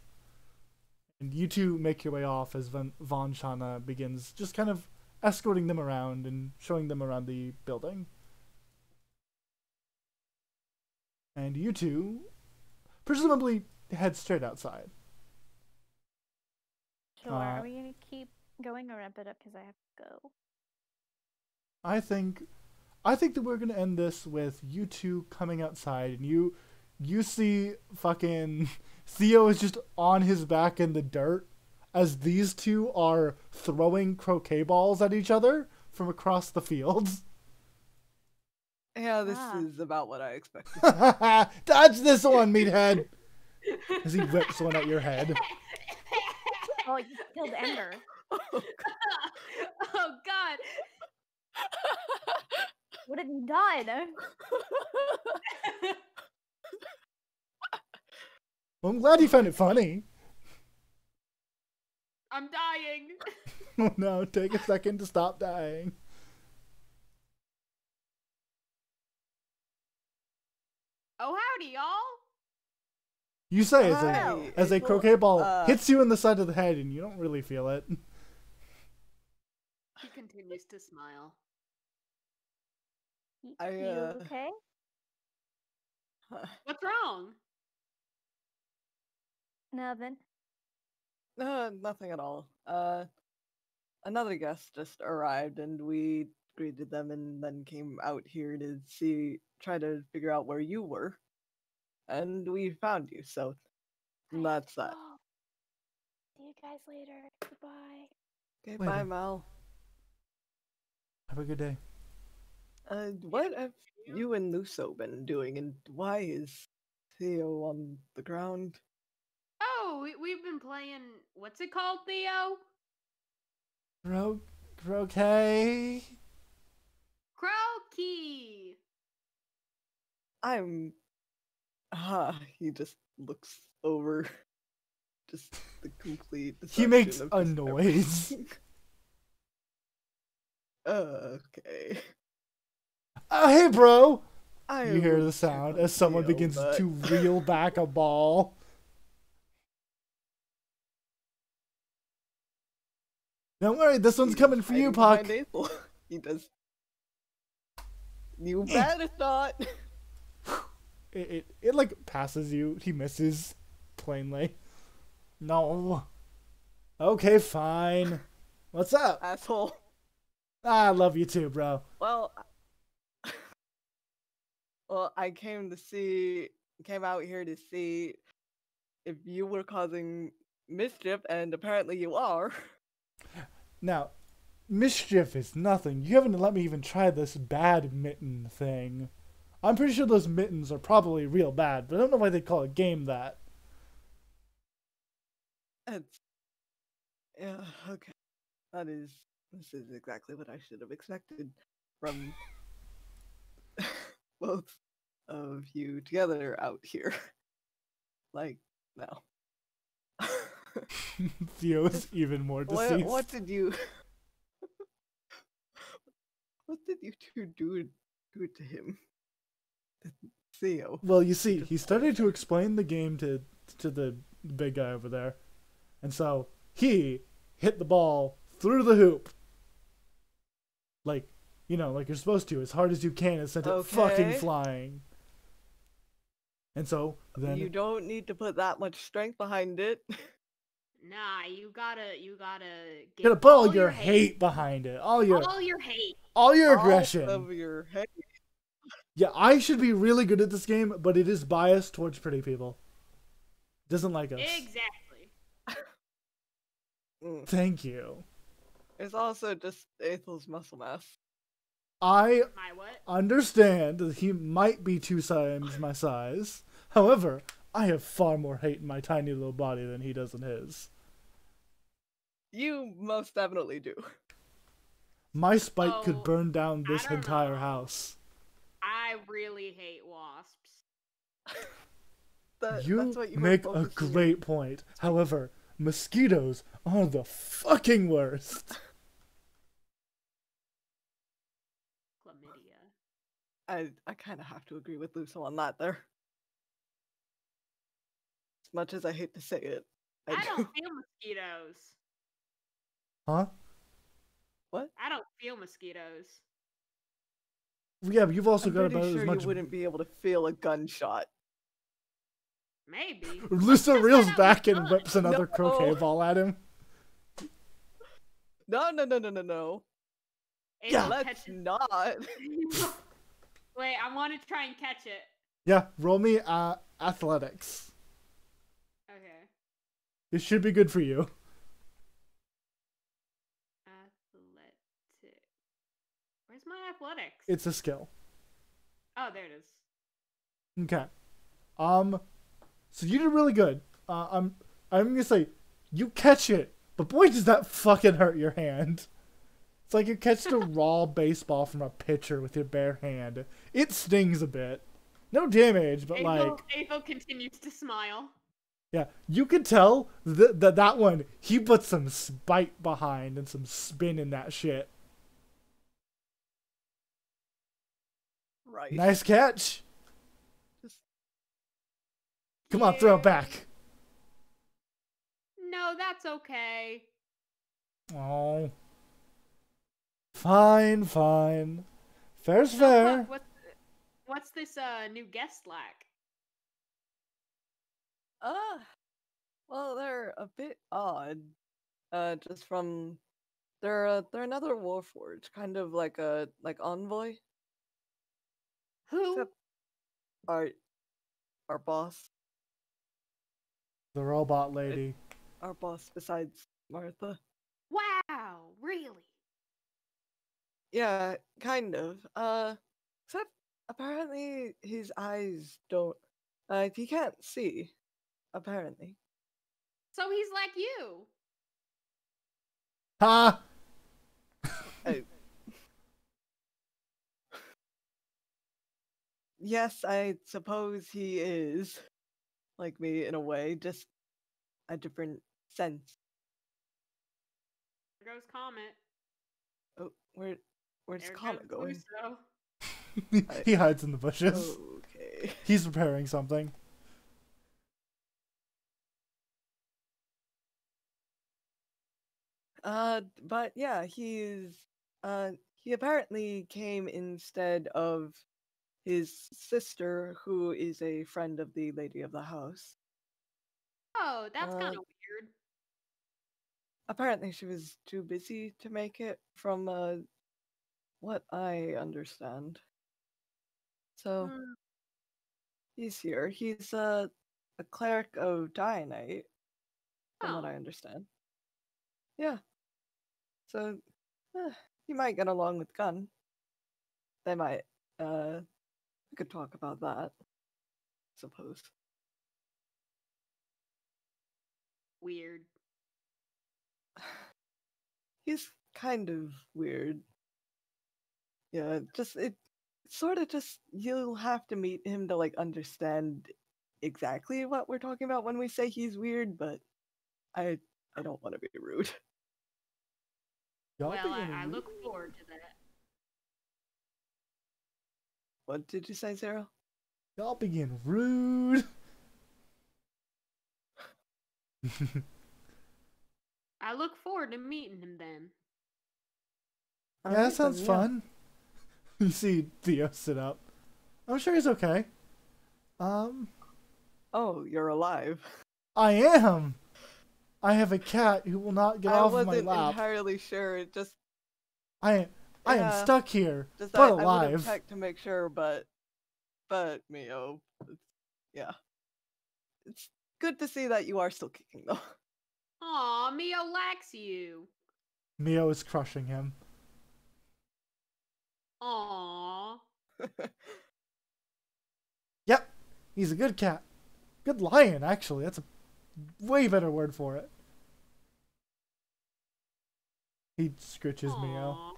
[SPEAKER 1] And you two make your way off as Von Shana begins just kind of escorting them around and showing them around the building. And you two presumably head straight outside.
[SPEAKER 2] Sure. Are we gonna keep going or wrap it up? Because I have to go.
[SPEAKER 1] I think that we're gonna end this with you two coming outside and you see fucking Theo is just on his back in the dirt as these two are throwing croquet balls at each other from across the fields.
[SPEAKER 3] Yeah, this is about what I expected.
[SPEAKER 1] Dodge this one, meathead! As he whips one at your head.
[SPEAKER 2] Oh, you killed Ender.
[SPEAKER 4] Oh God.
[SPEAKER 2] What have you done?
[SPEAKER 1] Well, I'm glad you found it funny.
[SPEAKER 4] I'm dying.
[SPEAKER 1] Oh no, take a second to stop dying.
[SPEAKER 4] Oh, howdy, y'all.
[SPEAKER 1] You say
[SPEAKER 3] Hi,
[SPEAKER 1] as a
[SPEAKER 3] April.
[SPEAKER 1] croquet ball hits you in the side of the head and you don't really feel it.
[SPEAKER 4] He continues to smile.
[SPEAKER 2] You okay?
[SPEAKER 4] What's wrong?
[SPEAKER 2] Nothing.
[SPEAKER 3] Nothing at all. Another guest just arrived and we greeted them and then came out here to try to figure out where you were. And we found you, so that's that.
[SPEAKER 2] See you guys later. Goodbye.
[SPEAKER 3] Okay,
[SPEAKER 1] Later.
[SPEAKER 3] bye, Mal.
[SPEAKER 1] Have a good day.
[SPEAKER 3] What have you and Luso been doing, and why is Theo on the ground?
[SPEAKER 4] Oh, we've been playing. What's it called, Theo?
[SPEAKER 1] Croquet?
[SPEAKER 4] Croaky.
[SPEAKER 3] He just looks over. Just the complete.
[SPEAKER 1] He makes
[SPEAKER 3] deception
[SPEAKER 1] a
[SPEAKER 3] of just
[SPEAKER 1] noise.
[SPEAKER 3] everything. Okay.
[SPEAKER 1] Hey, bro!
[SPEAKER 3] I
[SPEAKER 1] You hear the
[SPEAKER 3] will
[SPEAKER 1] sound
[SPEAKER 3] kill
[SPEAKER 1] as someone
[SPEAKER 3] Theo,
[SPEAKER 1] begins
[SPEAKER 3] but-
[SPEAKER 1] to reel back a ball. Don't worry, this one's
[SPEAKER 3] He's
[SPEAKER 1] coming for you,
[SPEAKER 3] hiding
[SPEAKER 1] Puck.
[SPEAKER 3] behind April. He does. You bet it's not.
[SPEAKER 1] It like passes you. He misses plainly. No. Okay, fine. What's up?
[SPEAKER 3] Asshole.
[SPEAKER 1] I love you too, bro.
[SPEAKER 3] Well, I came out here to see if you were causing mischief, and apparently you are.
[SPEAKER 1] Now, mischief is nothing. You haven't let me even try this bad mitten thing. I'm pretty sure those mittens are probably real bad, but I don't know why they call a game that.
[SPEAKER 3] Yeah, okay. This is exactly what I should have expected from both of you together out here. Like, no.
[SPEAKER 1] Theo's even more deceased.
[SPEAKER 3] What did you two do to him? Theo.
[SPEAKER 1] Well, you see, he started to explain the game to the big guy over there. And so he hit the ball through the hoop. Like, like you're supposed to, as hard as you can, and sent it fucking
[SPEAKER 3] Okay.
[SPEAKER 1] flying. And so then
[SPEAKER 3] You don't need to put that much strength behind it.
[SPEAKER 4] Nah, you gotta get
[SPEAKER 1] gotta put all
[SPEAKER 4] all
[SPEAKER 1] your hate behind it. All your
[SPEAKER 4] hate.
[SPEAKER 1] aggression.
[SPEAKER 3] All of your hate.
[SPEAKER 1] Yeah, I should be really good at this game, but it is biased towards pretty people. Doesn't like us.
[SPEAKER 4] Exactly.
[SPEAKER 1] Thank you.
[SPEAKER 3] It's also just Ethel's muscle mass.
[SPEAKER 1] I
[SPEAKER 4] My what?
[SPEAKER 1] understand that he might be 2 times my size. However, I have far more hate in my tiny little body than he does in his.
[SPEAKER 3] You most definitely do.
[SPEAKER 1] My spite could
[SPEAKER 4] Oh,
[SPEAKER 1] burn down
[SPEAKER 4] I
[SPEAKER 1] this
[SPEAKER 4] don't
[SPEAKER 1] entire
[SPEAKER 4] know.
[SPEAKER 1] house.
[SPEAKER 4] I really hate wasps.
[SPEAKER 3] That's
[SPEAKER 1] You
[SPEAKER 3] what you were
[SPEAKER 1] make a
[SPEAKER 3] focusing your-
[SPEAKER 1] great point. However, mosquitoes are the fucking worst.
[SPEAKER 4] Chlamydia.
[SPEAKER 3] I kind of have to agree with Luso on that there. As much as I hate to say it,
[SPEAKER 4] I
[SPEAKER 3] do.
[SPEAKER 4] don't feel mosquitoes.
[SPEAKER 1] Huh?
[SPEAKER 3] What?
[SPEAKER 4] I don't feel mosquitoes.
[SPEAKER 1] Yeah, but you've also
[SPEAKER 3] I'm
[SPEAKER 1] got
[SPEAKER 3] pretty
[SPEAKER 1] about
[SPEAKER 3] sure
[SPEAKER 1] as much.
[SPEAKER 3] you wouldn't be able to feel a gunshot.
[SPEAKER 4] Maybe.
[SPEAKER 1] Lusa
[SPEAKER 4] Just
[SPEAKER 1] reels
[SPEAKER 4] said I
[SPEAKER 1] back
[SPEAKER 4] was
[SPEAKER 1] and
[SPEAKER 4] done.
[SPEAKER 1] whips another croquet
[SPEAKER 3] No.
[SPEAKER 1] ball at him.
[SPEAKER 3] No.
[SPEAKER 1] Yeah.
[SPEAKER 4] Aiden
[SPEAKER 3] Let's
[SPEAKER 4] catches-
[SPEAKER 3] not.
[SPEAKER 4] Wait, I want to try and catch it.
[SPEAKER 1] Yeah, roll me athletics.
[SPEAKER 4] Okay.
[SPEAKER 1] It should be good for you.
[SPEAKER 4] Athletic. Where's my athletics?
[SPEAKER 1] It's a skill.
[SPEAKER 4] Oh, there it is.
[SPEAKER 1] Okay. So you did really good. I'm gonna say you catch it, but boy does that fucking hurt your hand. It's like you catched a raw baseball from a pitcher with your bare hand. It stings a bit. No damage, but like
[SPEAKER 4] Ethel continues to smile.
[SPEAKER 1] yeah, you could tell that one he put some spite behind and some spin in that shit.
[SPEAKER 3] Right.
[SPEAKER 1] Nice catch.
[SPEAKER 3] Just-
[SPEAKER 1] Come on, throw it back.
[SPEAKER 4] No, that's okay.
[SPEAKER 1] Oh. Fine. Fair's
[SPEAKER 4] So,
[SPEAKER 1] fair.
[SPEAKER 4] what's this new guest like?
[SPEAKER 3] Well, they're a bit odd. Just from they're another warforged, kind of like a envoy.
[SPEAKER 4] Who?
[SPEAKER 3] Except our boss,
[SPEAKER 1] The robot lady.
[SPEAKER 3] our boss besides Martha.
[SPEAKER 4] Wow, really?
[SPEAKER 3] Yeah, kind of. Except apparently his eyes don't. He can't see. Apparently.
[SPEAKER 4] So he's like you.
[SPEAKER 1] Ha!
[SPEAKER 3] I... Yes, I suppose he is like me in a way, just a different sense.
[SPEAKER 4] There goes Comet.
[SPEAKER 3] Oh, where's
[SPEAKER 4] There
[SPEAKER 3] Comet
[SPEAKER 4] goes
[SPEAKER 3] going?
[SPEAKER 4] Luso.
[SPEAKER 1] He hides in the bushes.
[SPEAKER 3] Okay.
[SPEAKER 1] He's preparing something.
[SPEAKER 3] But yeah, he apparently came instead of his sister, who is a friend of the lady of the house.
[SPEAKER 4] Oh, that's kind
[SPEAKER 3] Uh,
[SPEAKER 4] of weird.
[SPEAKER 3] Apparently she was too busy to make it, from what I understand. So
[SPEAKER 4] Hmm.
[SPEAKER 3] he's here. He's a cleric of Dianite, from what
[SPEAKER 4] Oh.
[SPEAKER 3] I understand. Yeah. So he might get along with Gunn. They might. We could talk about that. Suppose.
[SPEAKER 4] Weird.
[SPEAKER 3] He's kind of weird. Yeah, just it sort of just you'll have to meet him to like understand exactly what we're talking about when we say he's weird, but I don't want to be rude.
[SPEAKER 1] Y'all
[SPEAKER 4] Well,
[SPEAKER 1] being
[SPEAKER 4] I
[SPEAKER 1] rude.
[SPEAKER 4] look forward to that.
[SPEAKER 3] What did you say, Sarah?
[SPEAKER 1] Y'all being rude.
[SPEAKER 4] I look forward to meeting him then.
[SPEAKER 1] Yeah,
[SPEAKER 3] Alright,
[SPEAKER 1] that sounds
[SPEAKER 3] then, yeah.
[SPEAKER 1] fun. You see Theo sit up. I'm sure he's okay.
[SPEAKER 3] Oh, you're alive.
[SPEAKER 1] I am. I have a cat who will not get
[SPEAKER 3] I
[SPEAKER 1] off of
[SPEAKER 3] wasn't
[SPEAKER 1] my lap.
[SPEAKER 3] entirely sure. It just
[SPEAKER 1] I am
[SPEAKER 3] Yeah.
[SPEAKER 1] stuck here,
[SPEAKER 3] just
[SPEAKER 1] but
[SPEAKER 3] I would have
[SPEAKER 1] alive.
[SPEAKER 3] checked to make sure, but But Mio, yeah, it's good to see that you are still kicking though.
[SPEAKER 4] Aw, Mio likes you.
[SPEAKER 1] Mio is crushing him.
[SPEAKER 4] Aw.
[SPEAKER 1] Yep, he's a good cat. Good lion, actually. That's a way better word for it. He scritches Mio.
[SPEAKER 4] Aw.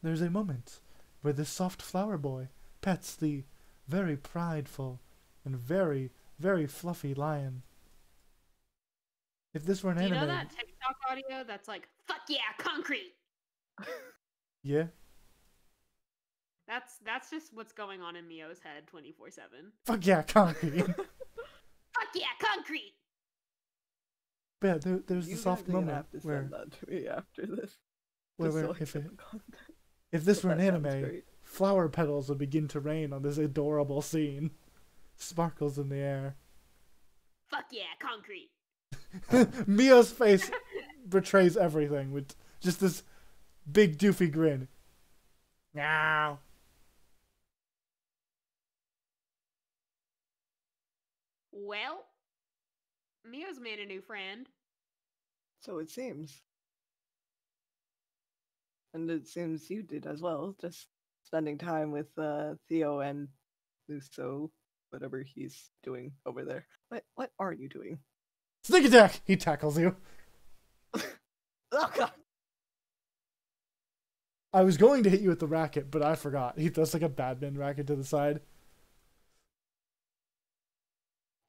[SPEAKER 1] There's a moment where the soft flower boy pets the very prideful and very, very fluffy lion. If this were an
[SPEAKER 4] Do you
[SPEAKER 1] anime...
[SPEAKER 4] know that TikTok audio that's like, fuck yeah, concrete?
[SPEAKER 1] Yeah?
[SPEAKER 4] That's just what's going on in Mio's head 24/7.
[SPEAKER 1] Fuck yeah, concrete.
[SPEAKER 4] Fuck yeah, concrete!
[SPEAKER 1] But yeah, there's
[SPEAKER 3] You
[SPEAKER 1] the soft
[SPEAKER 3] guys are gonna
[SPEAKER 1] moment
[SPEAKER 3] have to
[SPEAKER 1] where,
[SPEAKER 3] send that to me after this.
[SPEAKER 1] where,
[SPEAKER 3] just so
[SPEAKER 1] where
[SPEAKER 3] I
[SPEAKER 1] if,
[SPEAKER 3] get
[SPEAKER 1] it,
[SPEAKER 3] the context.
[SPEAKER 1] if this
[SPEAKER 3] But
[SPEAKER 1] were an
[SPEAKER 3] that sounds
[SPEAKER 1] anime,
[SPEAKER 3] great.
[SPEAKER 1] flower petals would begin to rain on this adorable scene. Sparkles in the air.
[SPEAKER 4] Fuck yeah, concrete!
[SPEAKER 1] Mio's face betrays everything with just this big doofy grin. Meow.
[SPEAKER 4] Well, Mio's made a new friend.
[SPEAKER 3] So it seems. And it seems you did as well, just spending time with Theo and Luso, whatever he's doing over there. What are you doing?
[SPEAKER 1] Sneak attack! He tackles you.
[SPEAKER 3] Oh god!
[SPEAKER 1] I was going to hit you with the racket, but I forgot. He throws like a badminton racket to the side.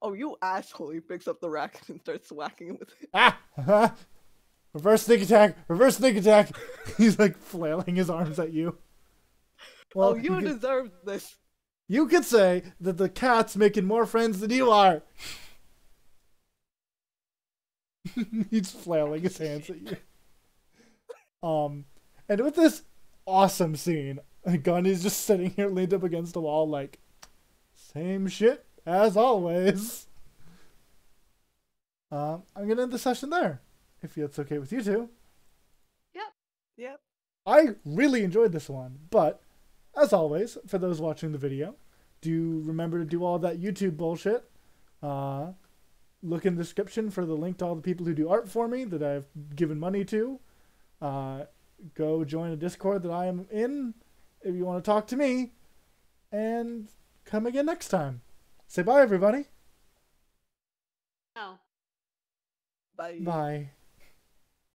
[SPEAKER 3] Oh, you asshole! He picks up the racket and starts whacking him with it.
[SPEAKER 1] Ah! Reverse sneak attack! Reverse sneak attack! He's like flailing his arms at you. Well,
[SPEAKER 3] Oh, you deserve this.
[SPEAKER 1] you could say that the cat's making more friends than you are. He's flailing his hands at you. And with this awesome scene, Gunn is just sitting here leaned up against a wall like, same shit as always. I'm gonna end the session there, if it's okay with you two.
[SPEAKER 3] Yep.
[SPEAKER 1] I really enjoyed this one, but as always, for those watching the video, do remember to do all that YouTube bullshit. Look in the description for the link to all the people who do art for me that I've given money to. Go join a Discord that I am in if you want to talk to me. And come again next time. Say bye, everybody.
[SPEAKER 4] Oh.
[SPEAKER 3] Bye.
[SPEAKER 1] Bye.